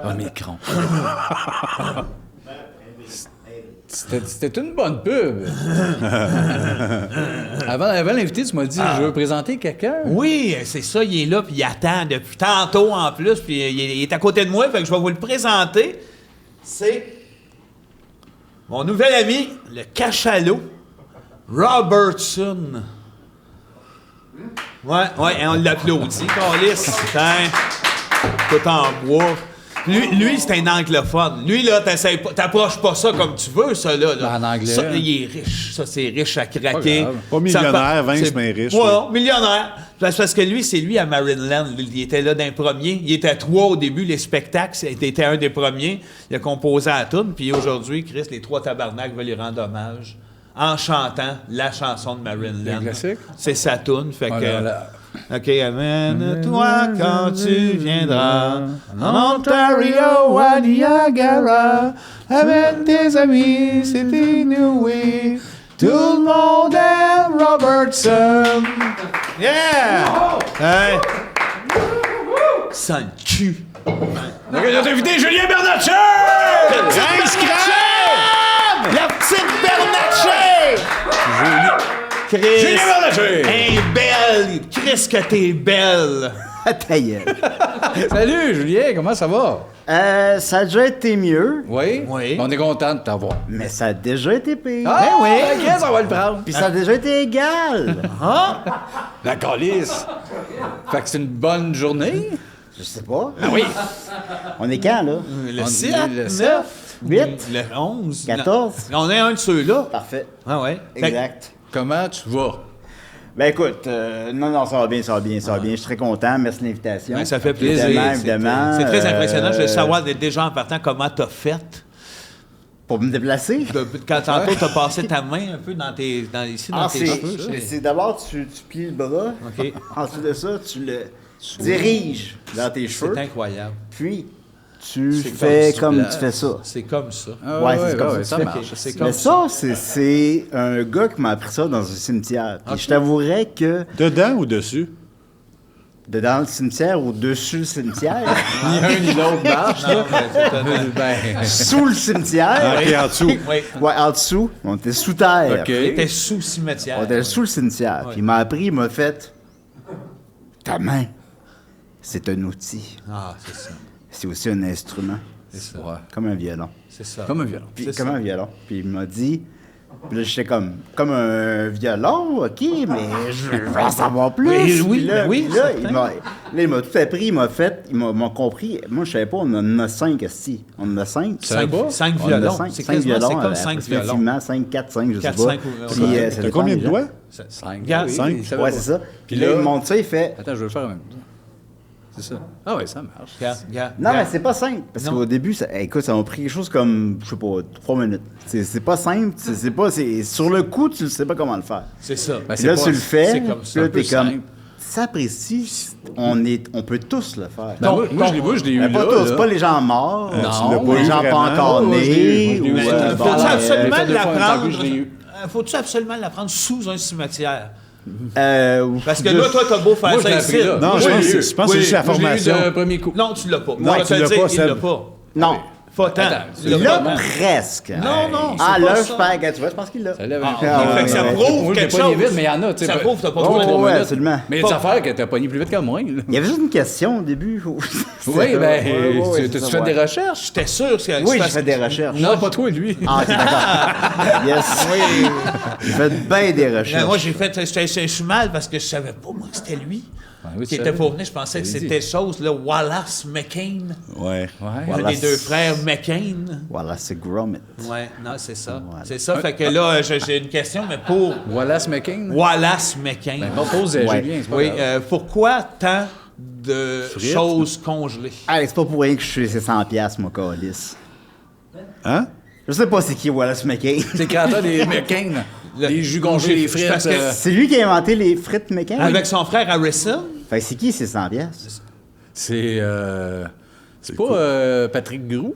Un micron. C'était une bonne pub. Avant l'invité, tu m'as dit, je veux présenter quelqu'un. Oui, c'est ça, il est là, puis il attend depuis tantôt en plus, puis il est à côté de moi, fait que je vais vous le présenter. C'est mon nouvel ami, le cachalot, Robertson. Ouais, et on l'applaudit, Carlis. Putain, tout en bois. Lui, c'est un anglophone. Lui, là, t'approches pas ça comme tu veux, ça, là. Ben, en anglais. Ça, il est riche. Ça, c'est riche à craquer. grave. Pas millionnaire, Vince, mais riche. Ouais, oui. millionnaire. Parce que lui, c'est lui à Marineland. Il était là d'un premier. Il était à 3 au début, les spectacles. Il était un des premiers. Il a composé à la toune. Puis aujourd'hui, Chris, les 3 tabarnaks veulent lui rendre hommage en chantant la chanson de Marineland. Le classique? C'est sa toune. Fait que... Voilà. OK, amène-toi quand tu viendras en Ontario à Niagara avec tes amis, c'est inouï. Tout le monde aime Robertson. Yeah! Hey. Sans le cul. Notre invité, Julien Bernatchez! La petite Bernatchez! Chris! Julien Bernatchez! Hey, belle! Chris, que t'es belle! Ta gueule. Salut, Julien, comment ça va? Ça a déjà été mieux, Oui? Oui. On est content de t'avoir. mais ça a déjà été pire. Ah, oui. Qu'est-ce qu'on va le prendre? Puis ça a déjà été égal. La calice. Fait que c'est une bonne journée? Je sais pas. Ah oui. On est quand, là? Le On 7, est le 9, 8? le 11, 14? On est un de ceux-là. Parfait. Ah ouais. Fait- Exact. Comment tu vas? Ben écoute, non, ça va bien. Je suis très content. Merci de l'invitation. Ben, ça fait plaisir. Évidemment. C'est très impressionnant. Je veux savoir déjà en partant comment t'as fait. Pour me déplacer? Quand tantôt t'as passé ta main un peu ici dans tes cheveux. ça. c'est d'abord, tu plies le bras. OK. Ensuite de ça, tu le diriges dans tes cheveux. C'est incroyable. Puis, tu C'est fais comme comme ça. tu fais ça. C'est comme ça. Ouais, c'est comme ça. ça Tu fais. marche. C'est Mais comme ça, c'est un gars qui m'a appris ça dans un cimetière. Puis je t'avouerais que Dedans ou dessus? dans le cimetière ou dessus le cimetière, Ni un ni l'autre marche, Non, là. mais c'est un- Ben, sous le cimetière, Et en dessous. Oui. ouais, en dessous, on était sous terre. OK. T'es sous cimetière. On était sous le cimetière. Ouais. Puis il m'a appris, il m'a fait ta main, c'est un outil. Ah, c'est ça. C'est aussi un instrument, C'est ça. ouais. comme un violon. C'est ça. Comme un violon. Puis, C'est comme ça. un violon. Puis il m'a dit. Puis là, j'étais comme un violon, OK, mais je veux en savoir plus. Oui, oui, Puis là, ben oui, puis là, certain. il m'a tout appris, il m'a compris. Moi, je savais pas, on en a 5 ici. On en a 5. Tu savais pas? 5 On en a violons. 5 C'est quasiment c'est comme 5 violons. Effectivement, 5, 4, 5, je sais 4, pas. 5 ou- Puis, ouais. ça T'as dépend combien des de gens. doigts? 5. Regarde, cinq. Ouais, c'est ça. Puis Puis là, là- il me montre ça, il fait. Attends, je vais le faire en même temps. C'est ça. Ah oui, ça marche. Regarde. Non, mais c'est pas simple. Parce Non. qu'au début, écoute, ça m'a pris quelque chose comme, je sais pas, 3 minutes. C'est pas simple. Sur le coup, tu ne sais pas comment le faire. C'est ça. Ben, Puis là, pas- tu le fais. c'est comme Puis ça, là, un peu t'es comme. simple. S'apprécie, on peut tous le faire. Ben, moi, je l'ai eu Mais pas là, tous, là. pas les gens morts, Non, pas mais les gens pas vraiment. encore Moi, je l'ai nés. eu. ou, Moi, je l'ai eu. bon, Faut-tu J'ai absolument fait 2 fois en même temps l'apprendre? que je l'ai eu. Faut-tu absolument l'apprendre sous un cimetière? Parce Parce que là, toi, t'as beau faire Moi, je ça l'ai ici. appris là. Non, Moi, je l'ai pense eu. que c'est juste la Moi, je l'ai eu formation. de premier coup. Non, tu l'as pas. Ouais, Moi, je tu te le l'as dis, pas, il Seb. l'a pas. Non. Pas tant. Attends, Il l'a Il pas. l'a presque. Non, non, c'est Ah, pas là, ça. je perds. Tu vois, je pense qu'il l'a. Ça lève Ah, un ok, peu. ouais, fait que ça ouais. prouve Moi, je l'ai quelque pogné chose. vite, mais il y en a, tu sais. Ça prouve que t'as pas Oh, trop de 3 ouais, minutes. absolument. Mais il y a des affaires que t'as pogné plus vite que moi. là. Il y avait juste une question au début. Oui, ben, Ouais, tu c'est fais ça, des ouais. recherches? J'étais sûr que Oui, j'ai fait des recherches. Non, pas toi, lui. Ah, c'est d'accord. Yes. Oui. J'ai fait bien des Mais recherches. moi, j'ai fait. Je suis mal parce que je savais pas, moi, que c'était lui. oui, Qui tu était savais. pour venir. Je pensais que T'avais c'était dit. chose, là, Wallace McCain. Ouais. Ouais. Un des 2 frères McCain. Voilà, c'est Gromit. Ouais, non, c'est ça. Voilà. C'est ça. Fait que là, j'ai une question, mais pour Wallace McCain. Wallace McCain. Ben, on pose Ouais. Julien, c'est pas Oui, grave. pourquoi tant de Frites. choses congelées? Allez, c'est pas pour rien que je suis ces 100$, moi, calice. Hein? Je sais pas c'est qui Wallace McCain. C'est le créateur des McCain. Les jus congelés, les frites. Parce que C'est lui qui a inventé les frites McCain. avec son frère Harrison, Fait que c'est qui ces 100$? C'est pas Patrick Groux?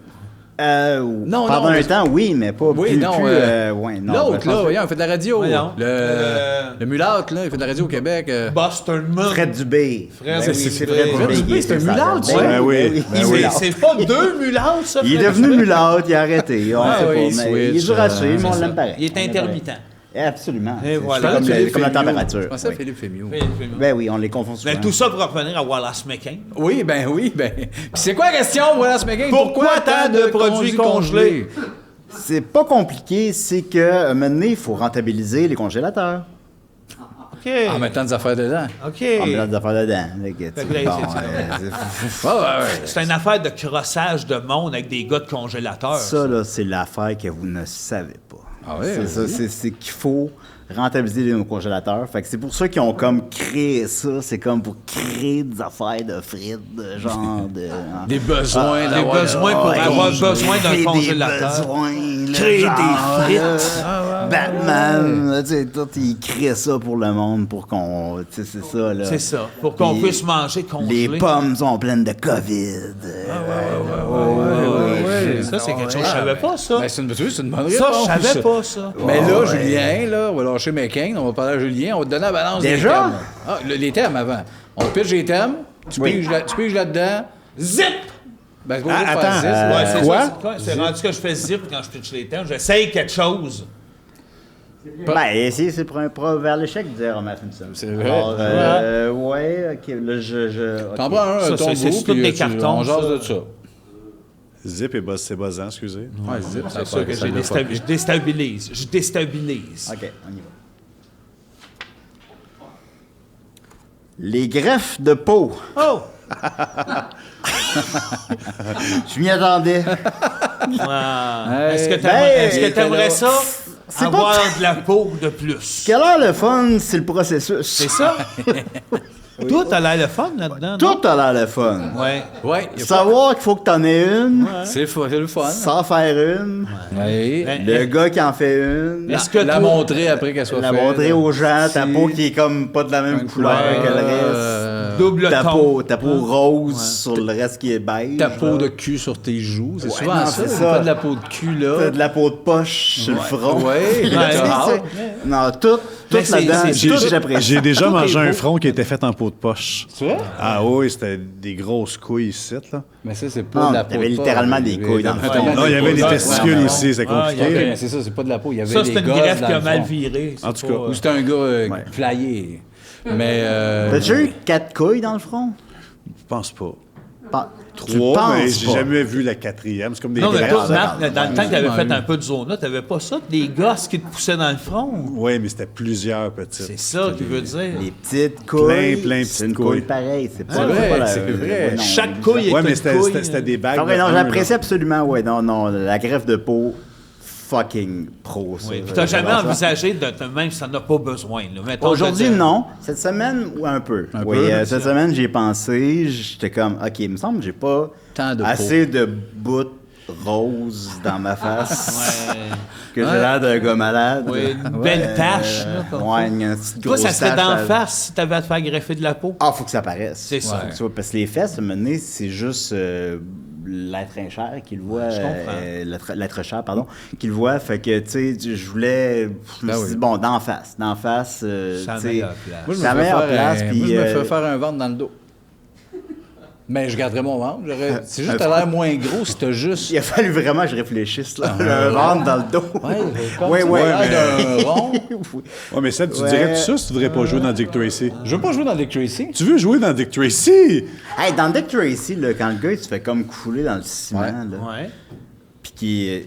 Non, non, pendant mais- un temps, oui, mais pas Oui, plus. non. Ouais, non, L'autre, je pense là, voyons, il fait de la radio. Voyons. Le mulâtre, là, il fait de la radio au Québec. Busterman. Fred Dubé. Fred Ben oui, Dubé. c'est Fred Fred Dubé. Dubé, c'est un qui est mulâtre, ça. ça. Ben oui, Ben il est oui. mulâtre. C'est pas 2 mulâtres, ça? Il est Fred devenu Dubé? mulâtre, il a arrêté. On Ah sait oui, pas, il mais il est switch, dur à suivre, mais C'est on ça. l'aime pareil. Il est On l'aime intermittent. pareil. Absolument. Et C'est voilà. comme, Philippe comme la Fémiot. température. Je pensais à Oui. Philippe Fémiot. Ben oui, on les confond souvent. Mais tout ça pour revenir à Wallace McCain. Oui, ben. Puis c'est quoi la question, Wallace McCain? Pourquoi tant de produits congelés? C'est pas compliqué, c'est que un moment donné, il faut rentabiliser les congélateurs. OK. En mettant des affaires dedans. OK. En mettant des affaires dedans. Fait que, tu sais, Fait que là, bon, Ouais. C'est une affaire de crossage de monde avec des gars de congélateur. ça, là, c'est l'affaire que vous ne savez pas. Ah ouais, c'est ça, c'est qu'il faut rentabiliser nos congélateurs. Fait que c'est pour ça qu'ils ont comme créé ça. C'est comme pour créer des affaires de frites, de genre de... Des besoins, Des d'avoir- besoins pour Ouais, avoir besoin d'un créer congélateur. Des besoins, là, Créer genre, des frites. là, Batman, là, tu sais, tout, il crée ça pour le monde, pour qu'on... Tu sais, c'est ça, là. C'est ça. Pour qu'on Les- puisse manger congelé. Les pommes sont pleines de COVID. Ouais. Ça, c'est quelque chose que je savais pas, ça. Ben, c'est une bonne Ça, réponse. je savais pas, ça. Mais là, Julien, là, on va lâcher McCain, on va parler à Julien, on va te donner la balance Déjà? des thèmes. Ah, les thèmes avant. On te pitch les thèmes, tu piges là-dedans. Zip! Ben, c'est pas obligé de faire attends, six. Ouais, c'est quoi? ça, c'est rendu que je fais zip quand je pitch les thèmes. J'essaye quelque chose. Ben, essayer, c'est pour un pro vers l'échec, disait Romain Simpson. C'est vrai. Alors, ouais, ok, là, ok. T'en prends un, Ça, ton c'est bout, tous puis des tu- cartons, on jase ça. de ça. Zip et c'est buzzant, excusez. Ouais, zip, C'est ça que je déstabilise. Je déstabilise. Ok, on y va. Les greffes de peau. Oh! Je m'y attendais. Ah. Est-ce que Ben, t'aimerais ça? c'est Avoir de la peau de plus. Quel a l'air le fun, c'est le processus. C'est ça? Toi, t'as l'air le fun là-dedans, non? Tout a l'air le fun. Ouais. Ouais, Savoir qu'il faut que t'en aies une, c'est le fun. sans faire une. Ouais. Ben, Le gars qui en fait une. Est-ce que La toi- montrer après qu'elle soit La faite. montrer aux gens, ta Si- peau qui est comme pas de la même couleur que le reste. double ton. Ta peau rose sur le reste qui est beige. Ta peau là. de cul sur tes joues. C'est Ouais, souvent non, ça. c'est C'est ça. pas de la peau de cul, T'as là. de la peau de poche sur le front. Ouais, Tu sais, t'as hâte. Non, tout Mais c'est- là-dedans, c'est- tout j'apprécie. J'ai déjà Tout mangé est un beau. front qui était fait en peau de poche. Tu vois? Ah oui, c'était des grosses couilles ici, là. Mais ça, c'est pas Non, de la peau. t'avais de porc. littéralement des Il y avait couilles dans le littéralement front. des Non, il y avait couilles. des testicules ouais, ici, c'est Ah, compliqué. Ok, c'est ça, c'est pas de la peau. Il y avait Ça, des c'est une gosses greffe dans qui a le mal front. viré. En tout cas, Ou c'était un gars Ouais. flyé. Mais. T'as-tu eu 4 couilles dans le front? Je pense pas. Tu 3, penses mais j'ai pas. jamais vu la 4e. C'est comme des Non, mais greffes. toi, Marc, dans le temps que t'avais Ouais. fait un peu de zona, t'avais pas ça? Des gosses qui te poussaient dans le front? Oui, mais c'était plusieurs petites. C'est ça qui veut dire. Les petites couilles. plein c'est une petites couille couilles. pareille. C'est pas, C'est vrai, pas la- c'est vrai. non, Chaque couille est Ouais, mais une couille. c'était des bagues. Ah ouais, de non, un, j'apprécie là. absolument, ouais. Non, la greffe de peau, fucking pro, ça. Oui, puis t'as jamais J'adore ça. envisagé de même si t'en as pas besoin. Là. Mettons, Aujourd'hui, de- non. Cette semaine, ou un peu. Un Oui, peu, cette semaine, j'y ai pensé. J'étais comme, OK, il me semble que j'ai pas Tant de assez de bouts roses dans ma face. Ouais. Que j'ai l'air d'un gars malade. Ouais, une belle tache, là, comme ça. Ouais, une petite Toi, grosse ça serait tache d'en à- face si t'avais à te faire greffer de la peau. Ah, faut que ça paraisse. C'est ça. Faut que soit- parce que les fesses, à un moment donné, c'est juste l'être cher qui le voit. Je comprends. L'être cher, pardon, qui le voit. Fait que, tu sais, je voulais. Je me Ben suis oui. dit, bon, d'en face. D'en face. C'est la tu sais, meilleure place. Moi, je C'est la me fais meilleure faire place, un- puis, moi, je me euh, fais faire un ventre dans le dos. Mais je garderais mon ventre. C'est juste que t'as l'air moins gros si t'as juste. Il a fallu vraiment que je réfléchisse, là. Un ventre dans le dos. Ouais, ouais. d'un rond. Ouais, mais Seb, tu Ouais. dirais ça si tu voudrais pas jouer dans Dick Tracy? Je veux pas jouer dans Dick Tracy. Tu veux jouer dans Dick Tracy? Hey, dans Dick Tracy, là, quand le gars, il se fait comme couler dans le ciment, là. Ouais. Puis qui.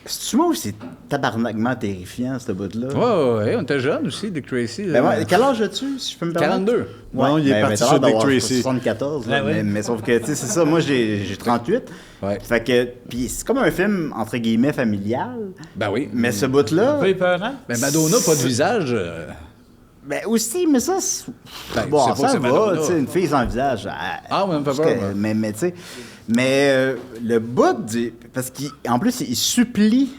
C'est-tu moi ou c'est tabarnakement terrifiant, ce bout-là? Ouais, on était jeunes aussi, Dick Tracy. Ben ouais, quel âge as-tu, si je peux me permettre? 42. Non, il est parti t'as sur l'air Dick d'avoir Tracy. 74, là, Ah ouais. mais sauf que, tu sais, c'est ça, moi, j'ai 38. Ouais. Fait que, puis c'est comme un film, entre guillemets, familial, Ben oui. mais ce bout-là, Un peu épeurant? Ben Madonna, pas de visage. ben aussi, mais ça, Ben, bon, c'est pas que ça c'est va, Madonna. tu sais, une fille sans visage. Ah, ouais, me fait parce peur, que- ouais. mais tu sais, le bout du... Parce qu'en plus, il supplie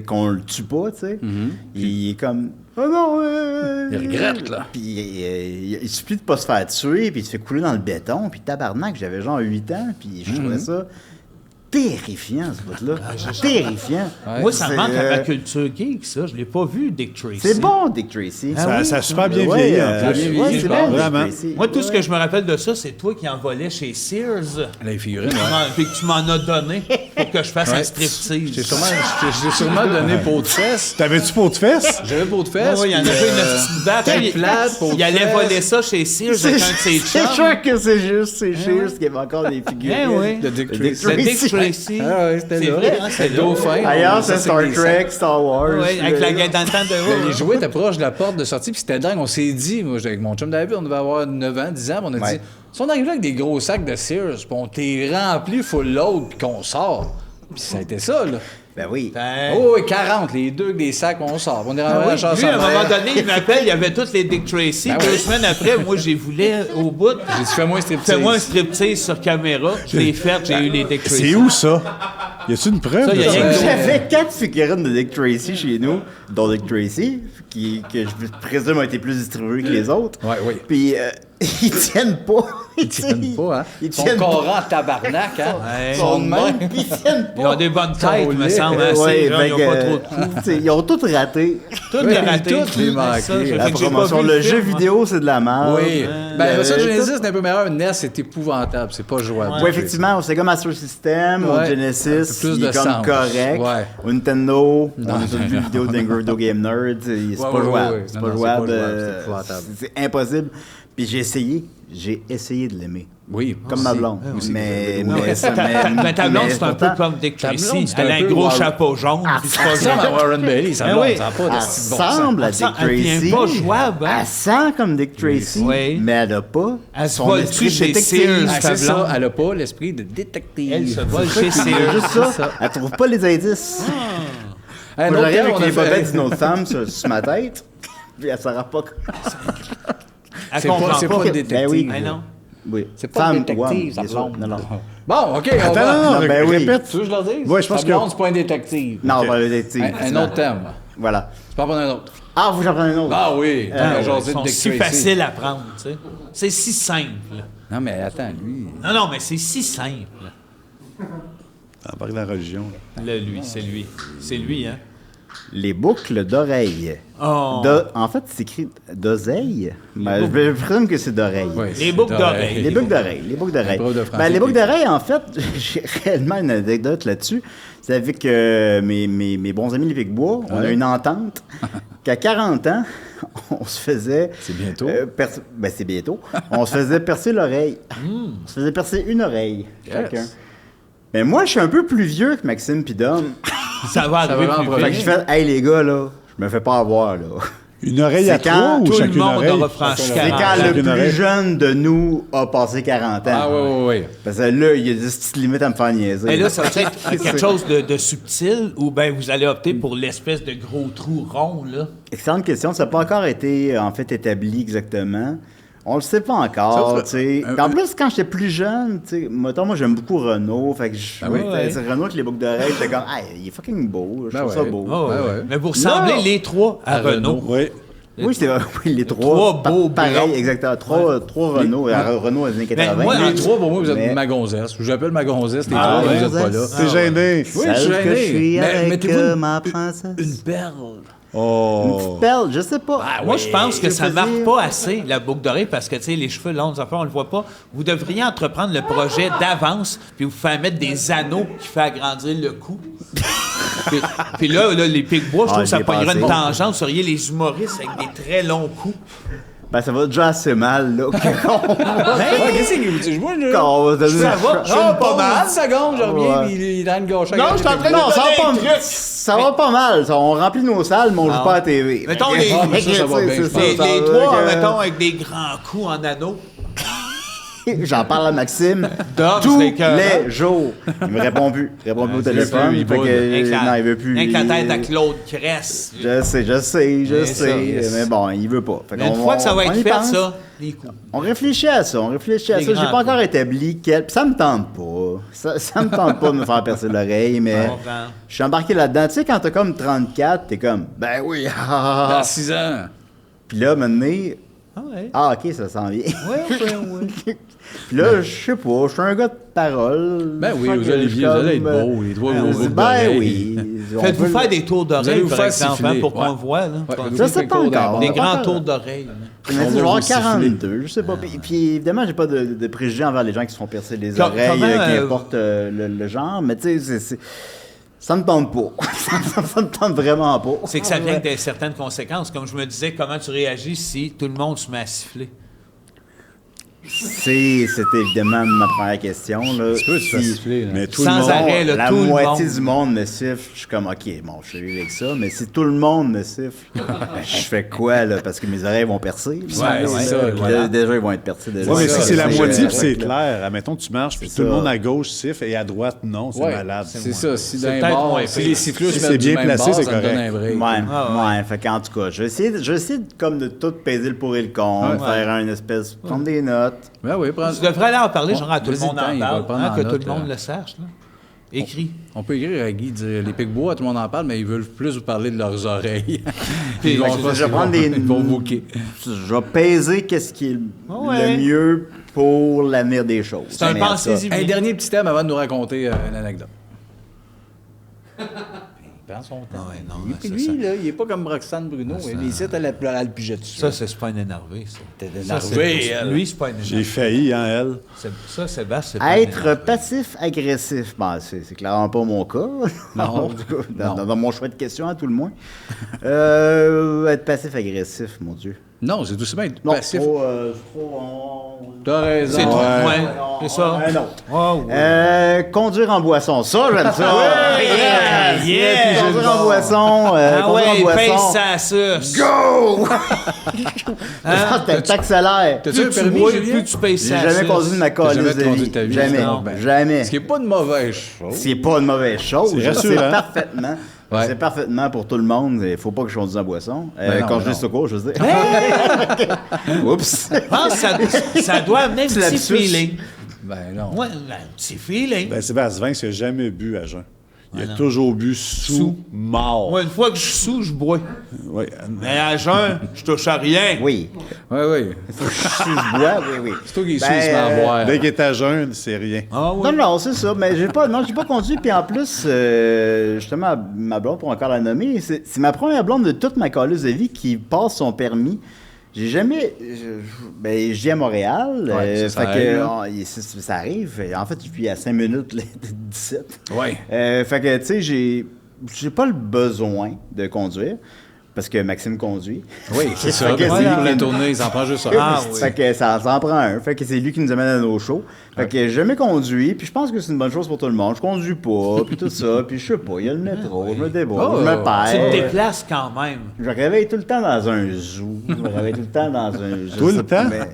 qu'on le tue pas, tu sais. Il est comme... Oh non, Il regrette, là. Puis il supplie de pas se faire tuer, puis il se fait couler dans le béton, puis tabarnak, j'avais genre 8 ans, puis je trouvais ça terrifiant, ce bout-là. terrifiant. Moi, ça me manque à ma euh, culture geek, ça. Je l'ai pas vu, Dick Tracy. C'est bon, Dick Tracy. Ça a super bien Ouais, vieilli, en plus. bien vieilli, ouais, je c'est pense. bon, Dick Vraiment. Tracy. Moi, tout ce que je me rappelle de ça, c'est toi qui envolais chez Sears. Les figurines, Puis ouais. que tu m'en as donné. pour que je fasse un J'ai striptease. sûrement donné peau de fesses. T'avais-tu peau de fesses? J'avais peau de fesses. Oui, il y en puis, avait une petite batte. tête plate, peau de Il allait fesses. voler ça chez Sears avec un de ses C'est chums. sûr que c'est juste, c'est Cheers qu'il y avait encore des figures. Eh oui. Le Dick Le Tracy. Le Dick Tracy. Ah ouais, c'était C'est là. vrai, hein, C'était c'est là. dauphin. Ailleurs, On c'est ça, Star des Trek, Star Wars. Oui, avec la gueule dans le temps de Ben, les haut. jouets étaient proches de la porte de sortie, puis c'était dingue. On s'est dit, moi, avec mon chum David, on devait avoir 9 ans, 10 ans, puis on a Ouais. dit, si on arrive là avec des gros sacs de Sears, puis on t'est rempli full load, puis qu'on sort. Puis ça a été ça, là. Ben oui. Ben, Oh, oui, 40, les deux avec des sacs, on sort. On est rentré à la chasse lui, à un à moment mer. donné, il m'appelle, il y avait tous les Dick Tracy. Ben 2 oui. semaines après, moi, j'ai voulu au bout. J'ai dit, fais-moi un striptease. Fais-moi un striptease sur caméra. Je l'ai fait, j'ai eu les Dick Tracy. C'est où ça? Y a-tu une preuve? Ça, y a de rien que- J'avais 4 figurines de Dick Tracy chez nous, dont Dick Tracy, que je présume a été plus distribué que les autres. Ouais, oui. Puis ils tiennent pas. Ils tiennent pas, hein? Ils Ils sont tiennent pas. corants en tabarnak, hein? Ouais. Ils sont de même, puis ils tiennent Ils pas. ont des bonnes têtes, me laid. semble. Hein, Ouais, ces gens, ils fait n'ont pas que, trop de coups. t'sais, ils ont tout raté. Tout Oui, est raté. tout les manqué. Ça, fait La que j'ai pas promotion, vu le jeu film, hein. vidéo, c'est de la merde. Oui. Ben, ça, Le- Genesis, c'est un peu meilleur. NES, c'est épouvantable. C'est pas jouable. Oui, effectivement, au Sega Master System, au Ouais. Genesis, Un peu plus il est de comme sens. correct. Ouais. Au Nintendo, on a tous vu une vidéo d'Ingrid Game Nerd, c'est Ouais, pas ouais, jouable. ouais. C'est Non, pas non, c'est jouable. pas jouable, c'est épouvantable. C'est impossible. Puis j'ai essayé de l'aimer. Oui. Comme ma blonde. aussi. Mais Ta blonde, c'est un peu pourtant, comme Dick Ta blonde, Tracy. c'est Elle a un un peu gros Warren- chapeau jaune. puis c'est pas Ça ressemble à Warren Bailey, ça Ben blonde, oui. ça n'a pas de Elle style bon sens. ressemble à Elle Dick sent- elle Tracy. vient pas jouable, hein? Elle sent comme Dick Tracy, Oui. mais elle a pas Elle se son vole-tu esprit de chez détective. Sears? Ah, Ta c'est ça, blonde. elle a pas l'esprit de détective. Elle se vole chez C'est Sears. juste ça. Elle trouve pas les indices. Un Moi, autre j'arrive thème, avec on a les fait- bobettes d'une autre femme sur ma tête, puis elle saura pas. Elle C'est comprend pas, c'est pas une Ben détective. oui. Ben non. Oui. C'est pas une Femme ou homme, détective, sa bien sûr. blonde. Non, non. Bon, OK, on Attends, va... non, ben oui. répète. Tu veux que je leur dise? Ouais, je pense Ta que- blonde, c'est pas un détective. Non, OK. pas le détective. Un autre thème. Voilà. Tu peux en prendre un autre. Ah, vous j'en prends un autre. Ah oui, Ah, on va jaser Ils de sont Dick si Tracy. faciles à prendre, tu sais. C'est si simple. Non, mais attends, lui... Non, non, mais c'est si simple. On parle de la religion. Là. Là, lui, c'est lui. C'est lui, hein? Les boucles d'oreilles. Oh. En fait, c'est écrit d'oseille. Mais je présume que c'est d'oreille. Oui, Les c'est boucles d'oreilles. Les boucles d'oreilles. Les boucles d'oreilles. prof de français Ben, les boucles qui- d'oreilles, en fait, j'ai réellement une anecdote là-dessus. C'est avec mes bons amis les Picbois. On a une entente qu'à 40 ans, on se faisait... C'est bientôt. Ben, c'est bientôt. On se faisait percer l'oreille. On se faisait percer une oreille, chacun. Mais moi, je suis un peu plus vieux que Maxime Pidum. Ça va arriver va plus en Fait que vite. je fais, hey les gars, là, je me fais pas avoir, là. Une oreille C'est à quand trois ou Tout le chacune monde oreille? aura franchi C'est 40 quand ans. le Chacune plus oreille. jeune de nous a passé 40 ans. Ah oui, oui, oui. Parce que là, il y a des petites limites à me faire niaiser. Et là, ça va être C'est- quelque chose de subtil ou bien vous allez opter pour l'espèce de gros trou rond, là? Excellente question. Ça n'a pas encore été, en fait, établi exactement. On le sait pas encore, Ça, tu sais. un- En plus, quand j'étais plus jeune, tu sais, mettons, moi, j'aime beaucoup Renault. Fait que je... Ben oui. c'est Renault avec les boucles d'oreilles. J'étais comme, hey, il est fucking beau. Je Ben trouve ça ouais. beau. Oh, Ouais, ouais. Mais vous ressemblez Non. les trois à Renault. Oui. Oui, c'était oui, les Trois trois. beaux pareil, blonds. exactement. Trois Renault. Renault des années 80. moi, Les trois, pour moi, vous êtes Mais- ma gonzesse. J'appelle ma gonzesse, les Ah, trois, ouais. vous êtes pas là. T'es gêné. Oui, je suis Celle que je gêné. suis avec mettez-vous ma princesse. une perle. Une Oh. petite perle, je sais pas. Moi, je pense que Je ça veux marque dire- pas assez, la boucle d'oreille, parce que, tu sais, les cheveux longs, les affaires, on le voit pas. Vous devriez entreprendre le projet d'avance, puis vous faire mettre des anneaux qui fait agrandir le cou. puis là, les Picbois, je trouve que j'y ça ai pognerait une pensé. tangente. Vous seriez les humoristes avec des très longs coups. Ben, ça va déjà assez mal, là. Ah, qu'est-ce que vous dites? Moi, je... Quand on va donner- Ça va? Je fais une pause de 10 secondes, je reviens, Ouais. puis il est dans une gauche. Non, je suis en train de- Non, ça va pas, Donner un truc. ça va pas mal. Ça. On remplit nos salles, mais on joue pas à TV. Mettons les- Ah, mais ça va bien, je C'est pense. Les, ça, les ça trois, va, mettons, avec des grands coups en anneaux. J'en parle à Maxime Dom, tous c'est écœurant. les jours. Il me répond plus. Il répond plus au téléphone. il Fait boude. que, non, il veut plus. Avec la tête à Claude Cress. Je sais. Mais ça, yes. Mais bon, il veut pas. Fait Une qu'on- fois que ça va on être y fait, pense. ça, les coups. On réfléchit à ça, Les J'ai grands pas encore coups. établi quel. Puis ça me tente pas. Ça me tente pas de me faire percer l'oreille, mais Je comprends. je suis embarqué là-dedans. Tu sais, quand t'as comme 34, t'es comme, ben oui, Dans 6 ans. Puis là, maintenant, Ah ouais. Ah, OK, ça s'en vient. Ouais. Puis là, je sais pas, je suis un gars de parole. Ben oui, Fait vous que allez je suis bien, vous allez être comme, beau, les doigts ben, au bout ben oui. On Faites-vous peut- faire des tours Vous allez d'oreilles, vous par faire exemple, siffler. pour qu'on Ouais. voit. Là. Ouais, Je sais pas encore. Des On va grands faire- tours d'oreilles. là. Il m'a dit On va genre vous siffler. 42, je sais pas. Puis évidemment, j'ai pas de préjugés envers les gens qui se font percer les Comment, oreilles, qui importe le genre, mais tu sais, ça me tente pas. ça me tente vraiment pas. C'est que ça vient avec certaines conséquences. Comme je me disais, comment tu réagis si tout le monde se met à siffler? C'était évidemment ma première question. Là. Tu peux te faire siffler, là. Mais tout Sans le monde... arrêt, là, la tout le moitié monde. du monde me siffle. Je suis comme, OK, bon, je suis avec ça, mais si tout le monde me siffle, je fais quoi, là? Parce que mes oreilles vont percer. Ouais, c'est ça, Puis là, voilà. déjà, ils vont être percés. Déjà. Oui, mais ça, si c'est la c'est moitié, correct, puis c'est là. clair. Admettons, tu marches, puis C'est tout le ça. monde à gauche siffle et à droite, non. C'est Ouais, malade. c'est ça. Si C'est d'un peut-être bord, moins si pire. les siffleux Si se c'est mettent du bien même placé, bord, c'est ça me donne correct. un break. Ouais. Fait qu'en tout cas, je vais essayer comme de tout peser le pour et le contre, faire un espèce, prendre des notes. Ben oui, prends... Tu devrais aller en parler, genre à tout le Vas-y, monde le temps, en il va parle, le prendre en que tout note, le monde là. le sache. Là. Écrit. On peut écrire à Guy, dire les Pic-Bois, tout le monde en parle, mais ils veulent plus vous parler de leurs oreilles. Puis, Ils vont je pas- vais prendre des- Ils vont bouquer. Je vais peser qu'est-ce qui est Ouais. le mieux pour l'avenir des choses. C'est un Mais en tout pensez-y cas, Un dernier petit thème avant de nous raconter une anecdote. Il prend son temps. Ouais, non, Lui, mais puis ça, lui, ça- là, il est pas comme Roxane Bruno. Il essaie de la piger dessus. Ça, c'est pas un énervé, ça. T'es Ça, c'est- énervé, elle. Lui, c'est pas un J'ai énervé. failli, hein, elle. Ça, Sébastien, c'est pas un Être énervé. passif-agressif, ben, c'est clairement pas mon cas. Non. En tout cas, Non. dans mon choix de question, à tout le moins. Être passif-agressif, mon Dieu. Non, c'est tout simplement être Non, passif. trop... T'as raison. C'est tout. Ouais. Ouais, c'est ça. Un autre. Oh, ouais. Conduire en boisson, ça, j'aime ça. Yeah, yeah. Conduire en boisson. Ah conduire en ouais, boisson. paye ça, ça. Go! Hein? T'accélères. T'as-tu un Plus tu permis, bois, Julien? plus tu payes J'ai ça. jamais conduit de ma T'as calice jamais de conduit vie. de ta vie? Jamais. Non, ben, Jamais. Ce qui est pas une mauvaise chose. C'est pas une mauvaise chose. C'est Je sais rassurant. parfaitement. Ouais. C'est parfaitement pour tout le monde. Il faut pas que je conduise en boisson. Ben non, Quand ben je dis non. secours, je veux dire. Oups. Je pense que ça doit amener un C'est petit lapsus. feeling. Ben non. Ouais, un petit feeling. Ben, Sébastien Vince, il n'a jamais bu à jeun. Il a non. toujours bu sous, mort. Moi, une fois que je suis sous, je bois. Ouais. Mais à jeun, je touche à rien. Oui. Oui, oui. Je bois, oui. C'est toi qui es Ben, sous, il se met à boire. Dès qu'il est à jeun, c'est rien. Ah oui. Non, c'est ça. Mais j'ai pas conduit. Puis en plus, justement, ma blonde, pour encore la nommer, c'est ma première blonde de toute ma calice de vie qui passe son permis. J'ai jamais. Je vis à Montréal. Ouais, ça fait que, arrive, là. ça arrive. En fait, je vis à 5 minutes là, de 17. Ouais. Fait que, tu sais, j'ai pas le besoin de conduire. Parce que Maxime conduit. Oui, c'est ça. Fait que Pour c'est lui la qui- tournée, il s'en prend juste un. Ah oui. Fait que ça en prend un. Fait que c'est lui qui nous amène à nos shows. Fait que j'ai jamais conduit, puis je pense que c'est une bonne chose pour tout le monde. Je conduis pas, puis tout ça, puis je sais pas, il y a le métro, je me débrouille, Oh, je me Tu te perds. déplaces quand même. Je me réveille tout le temps dans un zoo. Je me réveille tout le temps dans un... je Tout le sais pas, temps? mais-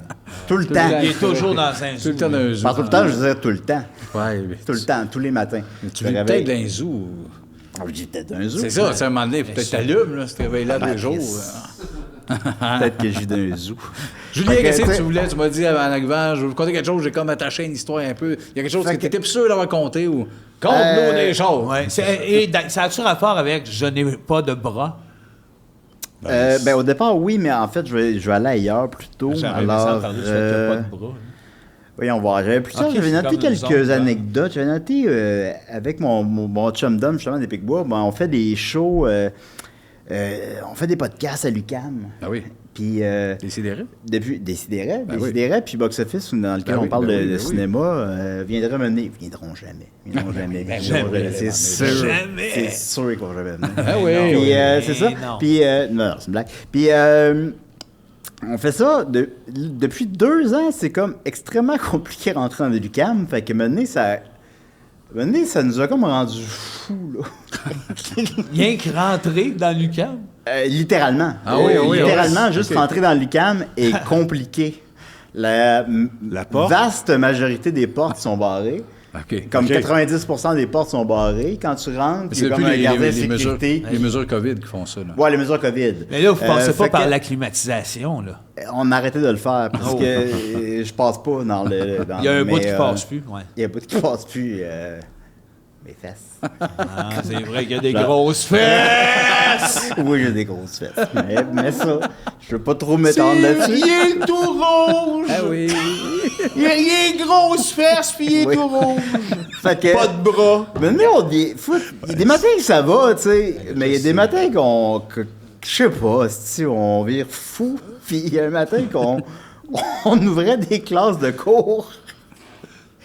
Tout le le temps. temps. Il est toujours dans un Tout zoo. le temps dans un zoo. Pas tout le temps, je veux dire tout le temps. Ouais, mais Tout le temps, tous les matins. tu Je me vis réveille. peut-être dans un zoo. Ah, j'ai peut-être un zoo. C'est ça, c'est un moment donné, il faut peut-être t'allumes, là, si tu réveilles là tous les jours. Peut-être que je vis dans un zoo. Julien, Fait que, qu'est-ce que tu sais- tu voulais? Tu m'as dit en arrivant, je vais vous conter quelque chose, j'ai comme attaché une histoire un peu. Il y a quelque chose que tu étais plus sûr d'avoir compté ou. Conte-nous des choses. Ouais. Ça a-tu rapport avec je n'ai pas de bras? Au départ, oui, mais en fait, je vais aller ailleurs plutôt. J'avais laissé en parler du fait qu'il n'y a pas de bras. Voyons voir. J'avais plus tard, Ok, j'avais c'est noté comme une quelques zone, anecdotes. J'avais noté avec mon chum d'homme, justement, des Pic-Bois, on fait des shows, on fait des podcasts à l'UQAM. Ah oui. Puis Décidéré? depuis Décideret, Ben oui. puis Box Office, dans lequel Ben on oui, parle ben de oui, ben oui. cinéma, viendront jamais. Viendront jamais. jamais. C'est sûr. Jamais. C'est sûr qu'ils vont jamais venir. Ah oui. Puis c'est ça. non. Puis non, c'est une blague. Puis on fait ça depuis 2 ans. C'est comme extrêmement compliqué de rentrer dans l'UQAM. Fait que maintenant, ça nous a comme rendu fous, là. Rien que rentrer dans l'UQAM. Littéralement. Ah oui, oui, littéralement, oui. juste Ok. rentrer dans l'UQAM est compliqué. La porte? vaste majorité des portes sont barrées. OK. Comme Ok. 90% des portes sont barrées. Quand tu rentres, il y C'est a comme depuis un gardien de les mesures, sécurité. les mesures COVID qui font ça. Là. Ouais, les mesures COVID. Mais là, vous pensez pas fait par que- la climatisation, là. On a arrêté de le faire parce Oh. que je passe pas dans le. Il y a un bout qui passe plus, ouais. Il y a un bout qui passe plus. Mes fesses. Ah, c'est vrai qu'il y a des grosses fesses! fesses! Oui, j'ai des grosses fesses. Mais ça, je veux pas trop m'étendre là-dessus. Il est tout rouge! Ah oui. Il a grosses fesses, puis il est Oui. tout rouge. Fait que, Pas de bras. mais nous, il y a des matins que ça va, tu sais, mais il y a des matins je sais pas, si on vire fou, puis il y a un matin on ouvrait des classes de cours.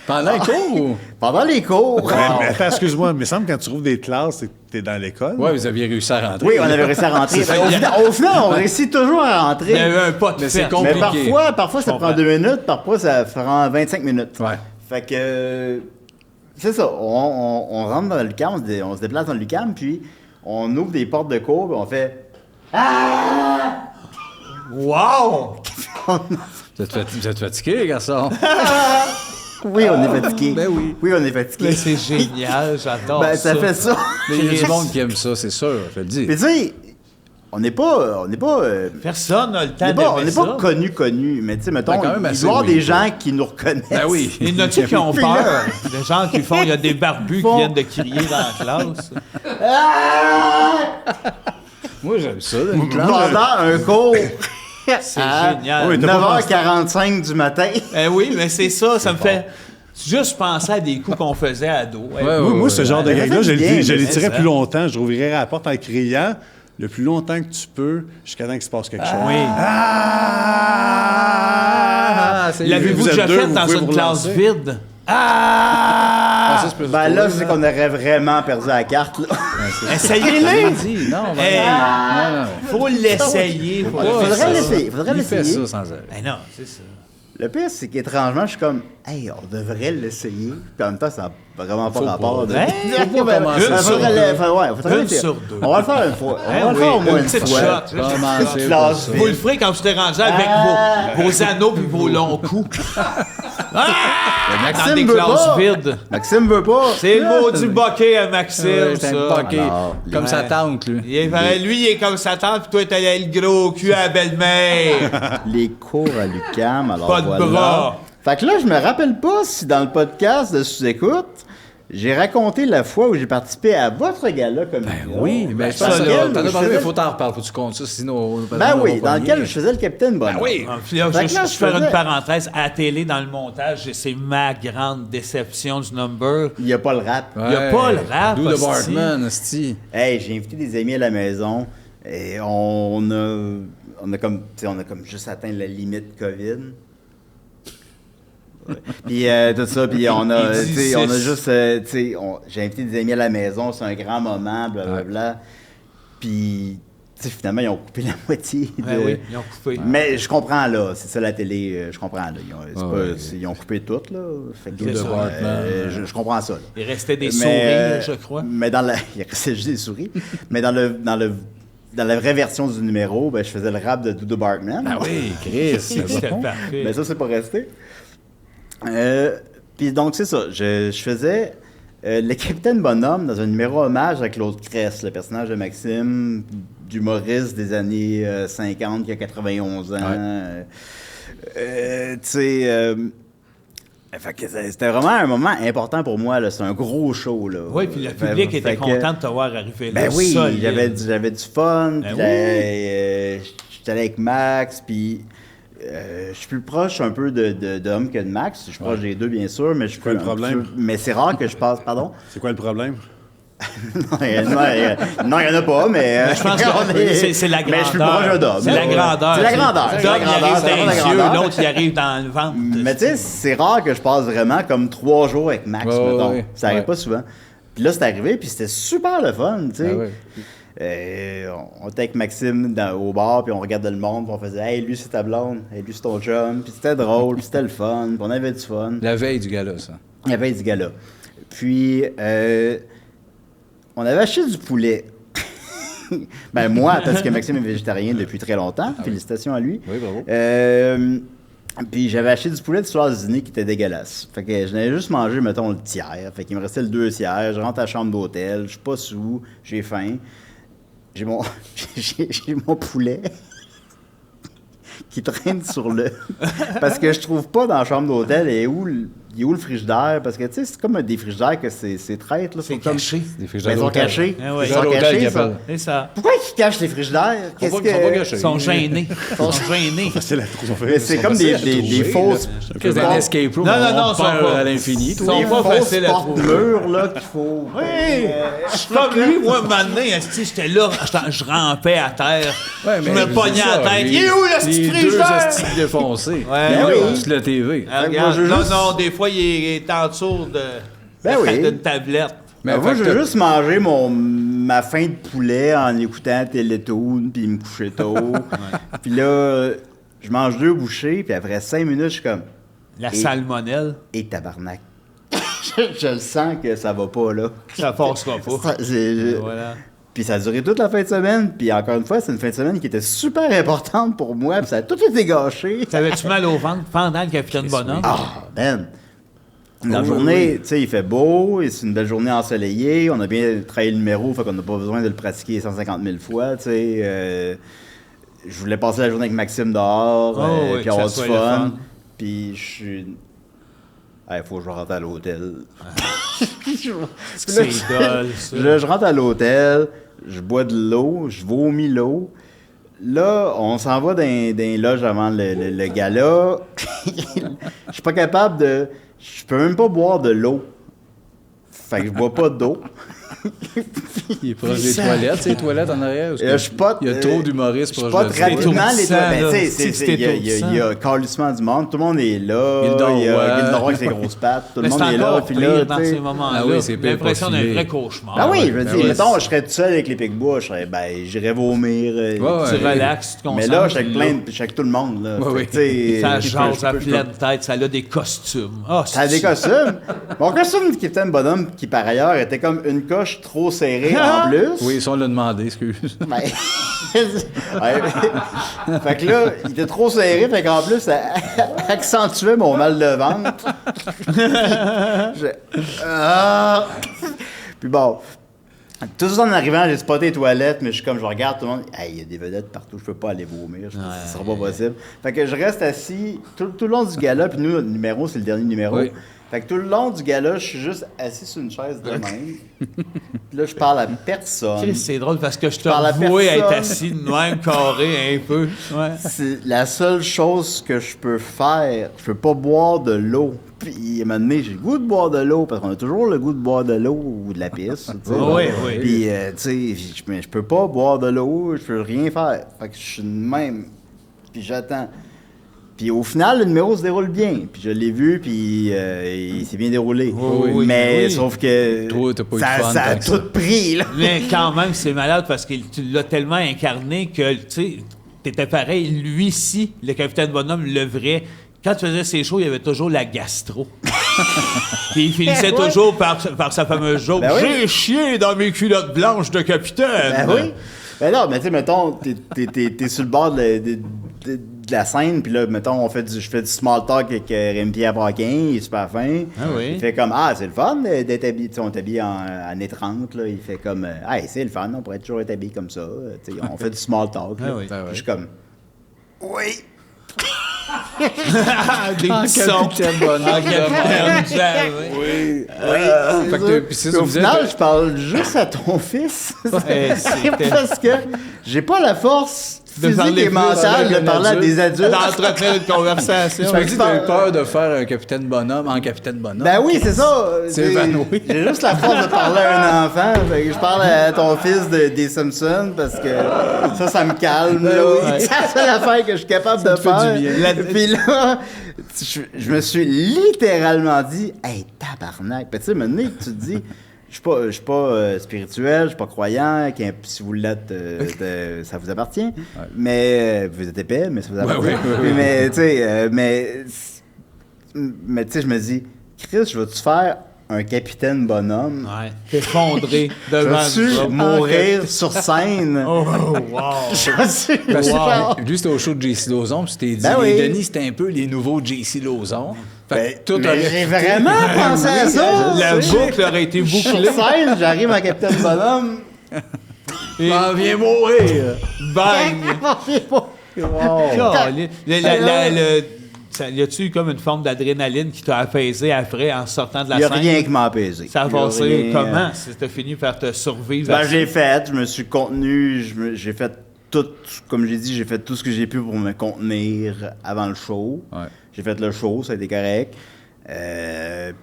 Pendant les cours? Pendant les cours. Mais attends, excuse-moi, mais il me semble que quand tu trouves des classes, c'est que t'es dans l'école. Ouais, vous aviez réussi à rentrer. Oui, on avait réussi à rentrer. Au final, on réussit toujours à Il y rentrer. avait un pas de Mais c'est fête. compliqué. Mais parfois ça prend comprends. 2 minutes, parfois ça prend 25 minutes. Ouais. Fait que, c'est ça, on rentre dans le l'UQAM, on se déplace dans le l'UQAM, puis on ouvre des portes de cours, puis on fait Wow! Vous êtes fatigués, les garçons? oui, on est fatigué. Ben oui. Oui, on est fatigué. Mais c'est génial, j'adore Ben, ça fait ça. Mais il y a du monde qui aime ça, c'est sûr, je te le dis. Mais tu sais, on n'est pas Personne n'a le temps on d'aimer n'est ça. pas connu, mais tu sais, mettons, Ben, quand même il doit y assez, avoir oui. des gens qui nous reconnaissent. Ben oui. Il y en a-tu qui ont Puis peur? là- Des gens qui font, il y a des barbus qui viennent de crier dans la classe. Moi, j'aime ça, une classe. Pendant un cours. C'est à génial. Oui, t'as pas 9h45 du matin. Oui, mais c'est ça me fait juste penser à des coups qu'on faisait à dos. Ouais, Moi, ce genre de ouais. gag-là, je Ça fait les bien, tirais ça. plus longtemps. Je rouvrirais la porte en criant le plus longtemps que tu peux jusqu'à temps qu'il se passe quelque chose. Oui. Ah, c'est L'avez-vous vous êtes déjà deux, fait vous dans pouvez une vous classe relancer. vide? Ah, ça, c'est plus Ben là, drôle, c'est qu'on aurait vraiment perdu la carte, là. Essayez-le! Dit, non, ben, Hey. non, non. Faut l'essayer. Faut le Faudrait faire. l'essayer. Faudrait Il fait l'essayer. ça sans arrêt. Ben non, c'est ça. Le pire, c'est qu'étrangement, je suis comme, hey, on devrait l'essayer. Puis en même temps, ça n'a vraiment pas rapport. Hein? Faut pas commencer Une sur deux. Une l'essayer. sur deux. On va le faire une fois. On va Hein, le faire oui, au moins une une petite fois. shot. Commencez Une pour classe ça. Vous le ferez quand vous serez rendu avec vos anneaux puis vos longs coups. Dans Maxime des veut classes pas. vides. Maxime veut pas. C'est le mot du bokeh à Maxime, Ouais, c'est un ça. poké, Alors, comme ouais. sa tante, lui. Lui, il est comme sa tante, puis toi, t'as le gros cul à la belle-mère. Les cours à l'UQAM, alors Pas de voilà. bras. Fait que là, je me rappelle pas si dans le podcast de Sous-Écoute, j'ai raconté la fois où j'ai participé à votre gala comme Oui, mais je pense ça, que là, t'en as je parlé, faisais- mais faut t'en reparler, faut que tu comptes ça, sinon... Ben oui, dans lequel je faisais le capitaine Bonhomme. Ben oui. Puis là, Fait que juste là, je faire faisais- une parenthèse. À la télé, dans le montage, c'est ma grande déception du number. Il n'y a pas le rap. Il y a pas le rap, D'où de hostie. Bartman, esti. Hey, j'ai invité des amis à la maison et on a comme, tu sais, on a comme juste atteint la limite COVID. Ouais. Puis tout ça, puis on a, Il dit tu sais, on a six. juste, tu sais, j'ai invité des amis à la maison, c'est un grand moment, blablabla. Puis, tu sais, finalement, ils ont coupé la moitié. Ben oui, ils ont coupé. Mais je comprends, là, c'est ça la télé, je comprends, là. Ils ont, c'est Ah pas- ouais. ils ont coupé tout, là. Fait que, C'est ça. je comprends ça, là. Il restait des Mais, souris, je crois. Mais dans la. Il restait juste des souris. Mais dans la vraie version du numéro, ben, je faisais le rap de Doudou Bartman. Ah oui, Chris. C'était parfait. Mais ça, c'est pas resté. Puis donc, c'est ça. Je faisais le capitaine Bonhomme dans un numéro hommage à Claude Cress, le personnage de Maxime, d'humoriste des années 50 qui a 91 ans. Tu sais. Fait que c'était vraiment un moment important pour moi. Là. C'est un gros show. Là. Oui, puis le public était que- content de te voir arriver là. Ben oui, solide. j'avais du fun. Ben Puis j'étais allé avec Max. Puis je suis plus proche un peu d'Homme que de Max. Je suis proche des deux, bien sûr. Mais je suis Quoi le un problème? peu- mais c'est rare que je passe. Pardon? C'est quoi le problème? Non, il y en a pas, mais. Je pense on que est- c'est la grandeur. Mais je suis plus proche d'Homme. C'est la grandeur. C'est la grandeur. C'est la Dom, il grandeur. arrive C'est dans la les grandeur. yeux, l'autre, il arrive dans le ventre. Mais tu sais, c'est rare que je passe vraiment comme 3 jours avec Max, Ouais, mettons. ouais, Ça arrive ouais. pas souvent. Puis là, c'est arrivé, puis c'était super le fun, tu sais. Ah On était avec Maxime au bar, puis on regardait le monde, puis on faisait « Hey, lui, c'est ta blonde. Hey, lui, c'est ton chum. » Puis c'était drôle, puis c'était le fun, puis on avait du fun. La veille du gala, ça. Il y avait du gars-là. Puis, on avait acheté du poulet. Ben moi, parce que Maxime est végétarien depuis très longtemps. Félicitations à lui. Oui, bravo. Puis j'avais acheté du poulet de soir dîner qui était dégueulasse. Fait que je n'avais juste mangé, mettons, le tiers. Fait qu'il me restait le 2 tiers. Je rentre à la chambre d'hôtel, je suis pas sous, j'ai faim. J'ai mon, j'ai mon poulet qui traîne sur le... Parce que je trouve pas dans la chambre d'hôtel et où... il est où le frigidaire? Parce que, tu sais, c'est comme des frigidaires que c'est traître, là. C'est Sont comme- caché. Des Ben, frigidaires ils sont d'hôtel. cachés. Ah ouais. Ils sont Frigidaires cachés, d'hôtel, ça. qu'ils appellent. C'est ça. Pourquoi ils cachent les frigidaires? Ils sont pas cachés. Ils sont gênés. Ils sont gênés. C'est la trop Mais c'est comme des fausses... C'est un escape room. Non, on non, monte sont pas pas- à l'infini. sont toi. Des pas fausses faciles à trouver. porte-murs, là, qu'il faut... Oui! Je suis comme lui, moi, un moment donné, esti, j'étais là, je rampais à terre. Ouais, je mais me pognais c'est à ça, la tête. les- Il est où, le petit Les deux frigidaire? estis défoncés. Ouais. Ben oui. Sur la TV. Ah, Fait que regarde, moi, je veux non, juste- non, des fois, il est en dessous Ben oui. d'une tablette. Mais moi, fait je que veux juste manger ma faim de poulet en écoutant Télétoon, puis me coucher tôt. Puis là, je mange 2 bouchées, puis après 5 minutes, je suis comme... La Et- salmonelle, Et tabarnak. je le sens que ça va pas, là. ça passera pas. Ça, Voilà. Puis ça a duré toute la fin de semaine. Puis encore une fois, c'est une fin de semaine qui était super importante pour moi. Puis ça a tout été gâché. T'avais-tu mal au ventre pendant le Capitaine Bonhomme? Ah, ben. La Oui, journée, tu sais, il fait beau, et c'est une belle journée ensoleillée. On a bien travaillé le numéro, fait qu'on n'a pas besoin de le pratiquer 150 000 fois, tu sais. Je voulais passer la journée avec Maxime dehors, Oh, oui, puis que avoir ça du soit le fun. fun. Puis je suis... Il faut que je rentre à l'hôtel. C'est dole, ça. Je rentre à l'hôtel, je bois de l'eau, je vomis l'eau. Là, on s'en va dans les loges avant le gala. Je suis pas capable de... Je peux même pas boire de l'eau. Fait que je bois pas d'eau. Il est proche des toilettes, c'est les toilettes en arrière. parce que Je pote, il y a trop d'humoristes je proches pote de ça. rapidement les étourdissant, toilettes. là. Ben, tu C'est sais, que il y a calissement du monde. Tout le monde est là. Gildor Il y a Roy. Gildor avec ses grosses pattes. Tout le Mais c'est monde est là. encore Puis pire là, dans tu sais... ces moments-là. Ah oui, c'est pire, l'impression pas d'un filé. vrai cauchemar. Ah oui, je veux ben dire, oui. mettons, je serais tout seul avec les Picbois, j'irais vomir. Ouais, Tu ouais. relaxes, tu te Mais concentres. là, je suis avec tout le monde. Là. Ouais, Fait que, tu sais, Ça je jase peux- à je peux- pleine tête, ça a des costumes. Ah, Ça a des costumes. Mon costume de Capitaine Bonhomme, qui par ailleurs était comme une coche trop serrée en plus. Oui, ça, on l'a demandé, excuse. Ben, ouais. Fait que là, il était trop serré, fait qu'en plus, ça accentuait mon mal de ventre. Puis bon, tout ça en arrivant, j'ai spoté les toilettes, mais je suis comme, je regarde tout le monde. Hey, il y a des vedettes partout, je peux pas aller vomir. Ça sera pas possible. Fait que je reste assis tout le long du gala, puis nous, notre numéro, c'est le dernier numéro. Oui. Fait que tout le long du gala, je suis juste assis sur une chaise de même. Puis là, je parle à personne. Chris, c'est drôle parce que je te Par la vois être personne. assis de même, carré un peu. Ouais. C'est la seule chose que je peux faire. Je peux pas boire de l'eau. Puis, à un moment donné, j'ai le goût de boire de l'eau, parce qu'on a toujours le goût de boire de l'eau ou de la pisse. tu sais. Oui, oui. Puis, tu sais, je peux pas boire de l'eau, je peux rien faire. Fait que je suis de même. Puis, j'attends. Puis, au final, le numéro se déroule bien. Puis, je l'ai vu, puis il s'est bien déroulé. oui, Mais, oui. sauf que. Toi, t'as pas eu de ça, fun ça a tant que ça. tout pris, là. Mais quand même, c'est malade parce que tu l'as tellement incarné que, tu sais, t'étais pareil. Lui-ci, le Capitaine Bonhomme, le vrai. Quand tu faisais ses shows, il y avait toujours la gastro. Puis il finissait Ouais. toujours par sa fameuse joke. Ben oui. J'ai chié dans mes culottes blanches de capitaine. Ben oui. Ben non, mais tu sais, mettons, t'es sur le bord de la scène, puis là, mettons, je fais du small talk avec Rémi-Pierre Paquin, il est super fin. Ah oui. Il fait comme, c'est le fun d'être habillé, tu sais, on est habillé en années 30, là. Il fait comme, c'est le fun, on pourrait toujours être habillé comme ça. Tu sais, on fait du small talk, là. Ah oui. Puis je suis comme, oui. Des petits sons. Capitaine Bonhomme. Ah, Capitaine, oui. Fait que puis c'est ça, Puis au vous final, êtes- je parle juste à ton fils. c'était- Parce que j'ai pas la force De physique parler et plus mentale avec de un parler à adulte. des adultes. D'entretenir une conversation. Fait que tu as eu peur de faire un Capitaine Bonhomme en Capitaine Bonhomme. Ben oui, c'est ça. C'est évanoui. J'ai juste la force de parler à un enfant. Fait que je parle à ton fils des Simpsons parce que ça me calme. Là. oui. C'est la seule affaire que je suis capable de te fait faire. du bien. Puis là, je me suis littéralement dit, hey, tabarnak. Puis tu sais, maintenant que tu te dis, je suis pas spirituel, je suis pas croyant, si vous l'êtes, ça vous appartient. Mais vous êtes épais, mais ça vous appartient. ouais. Mais tu sais, mais tu sais, je me dis, Chris, je vais-tu faire un Capitaine Bonhomme? Ouais. T'effondrer Je devant vais-tu mourir sur scène? Oh, wow. Je suis Parce que genre- lui, c'était au show de JC Lauzon, puis tu t'es dit, Ben oui. les Denis, c'était un peu les nouveaux JC Lauzon. Fait que tout mais aurait j'ai fité. vraiment pensé à ça! La boucle aurait été Sur bouclée. scène, j'arrive à Capitaine Bonhomme. Et M'en viens mourir. bang! Wow. Calé. Y a-tu eu comme une forme d'adrénaline qui t'a apaisé après en sortant de la Il n'y a scène? rien qui m'a apaisé. Ça a Il y a passé rien, comment? T'as fini par te survivre? Ben, je me suis contenu, j'ai fait tout, comme j'ai dit, j'ai fait tout ce que j'ai pu pour me contenir avant le show. Ouais. J'ai fait le show, ça a été correct.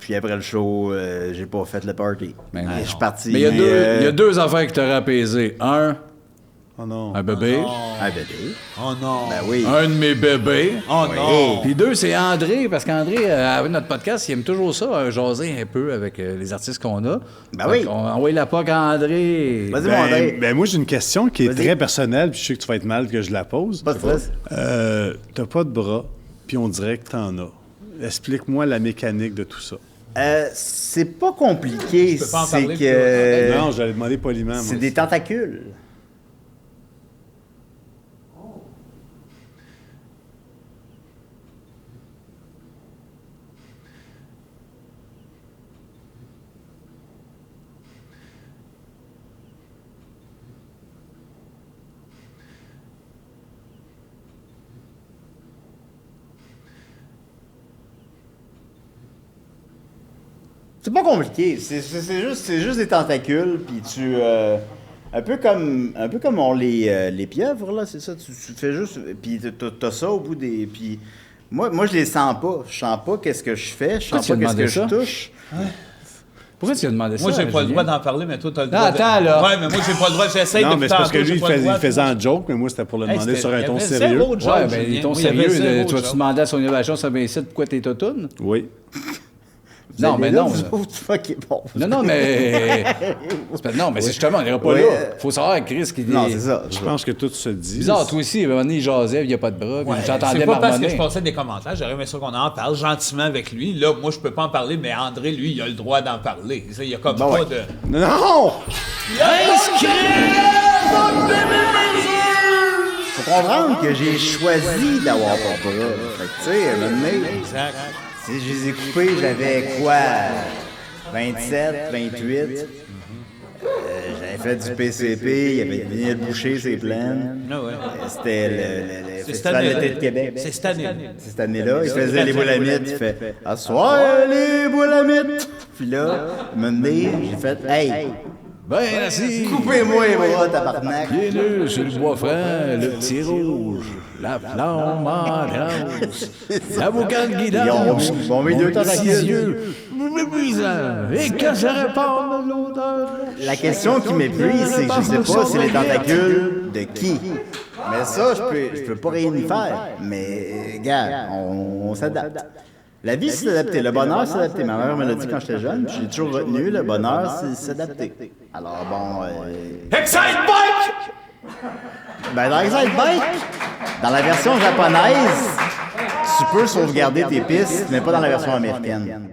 Puis après le show, j'ai pas fait le party. Mais non. Je suis parti. Mais il y a deux affaires qui t'auraient apaisé. Un, Oh non. un bébé. Un bébé. Oh non! Ben oui. Un de mes bébés. Oh non! Puis deux, c'est André, parce qu'André, avec notre podcast, il aime toujours ça, jaser un peu avec les artistes qu'on a. Ben oui. On envoie la POC à André. Vas-y, mon André. Ben, moi, j'ai une question qui est Vas-y. très personnelle, puis je sais que tu vas être mal que je la pose. Pas de stress. T'as pas de bras, puis on dirait que t'en as. Explique-moi la mécanique de tout ça. C'est pas compliqué. peux pas en C'est parler, que. Non, j'allais demander poliment. C'est moi. des tentacules. C'est pas compliqué, c'est juste des tentacules, puis tu... un peu comme ont les pieuvres, là, c'est ça, tu fais juste... Puis t'as ça au bout des... Puis moi, je les sens pas. Je sens pas qu'est-ce que je fais, je sens Pourquoi pas tu qu'est-ce as que demandé je touche. Pourquoi tu as demandé Moi, ça? j'ai pas le Julien? droit d'en parler, mais toi, t'as le Non, droit. attends, là. Ouais, mais moi, j'ai pas le droit. J'essaye Non, depuis mais c'est parce que tantôt, lui, j'ai pas le droit. il faisait en joke, mais moi, c'était pour le Hey, demander c'était- sur un il y ton avait sérieux. zéro joke, Ouais, ben, Julien. ton Oui, il y avait sérieux, zéro tu vas-tu joke. demander à son innovation sur ici pourquoi t'es autotune? Oui. Non, mais non. Ok, bon. Non, mais. Non, mais c'est justement, on n'ira pas Oui, là. Faut savoir, Chris, qui Non, c'est ça. Je pense que tout se dit. Bizarre, toi aussi, à un moment donné, il jasait, il n'y a pas de bras, puis Ouais, j'entendais c'est pas parce que marmonner. je passais des commentaires, j'aurais aimé ça qu'on en parle gentiment avec lui. Là, moi, je peux pas en parler, mais André, lui, il a le droit d'en parler. Il y a comme Bon, pas ouais. de... Non! Faut comprendre que j'ai choisi d'avoir pas de bras. Fait que, tu sais, à un moment donné, Exact. si je les ai coupés, j'avais quoi? 27, 28. J'avais fait du PCP, il y avait Daniel Boucher, c'est plein. Ah ouais. C'était le C'est cette Festival année-là. d'été de Québec. C'est cette année. C'est cette année-là, il faisait les boulamites, il fait « À soir, les boulamites! » Puis là, un moment donné, j'ai fait « Hey, Ben, merci. coupez-moi les bras, tabarnak! » Pieds nus sur le bois franc, le petit rouge, la flamme en rose, l'avocat de guidance, Ils ont mis deux tentacules. yeux, méprisant, et que je réponde de l'odeur. La question qui m'épuise, c'est que je sais pas c'est les tentacules de qui. Mais ça, je peux pas rien y faire. Mais, gars, on s'adapte. La vie, c'est s'adapter. Le bonheur, c'est s'adapter. Ma mère me l'a dit quand j'étais jeune, puis j'ai toujours retenu, le bonheur, c'est s'adapter. Alors bon... Excite Bike! Ben, dans Excite Bike, dans la version japonaise, tu peux sauvegarder tes pistes, mais pas dans la version américaine.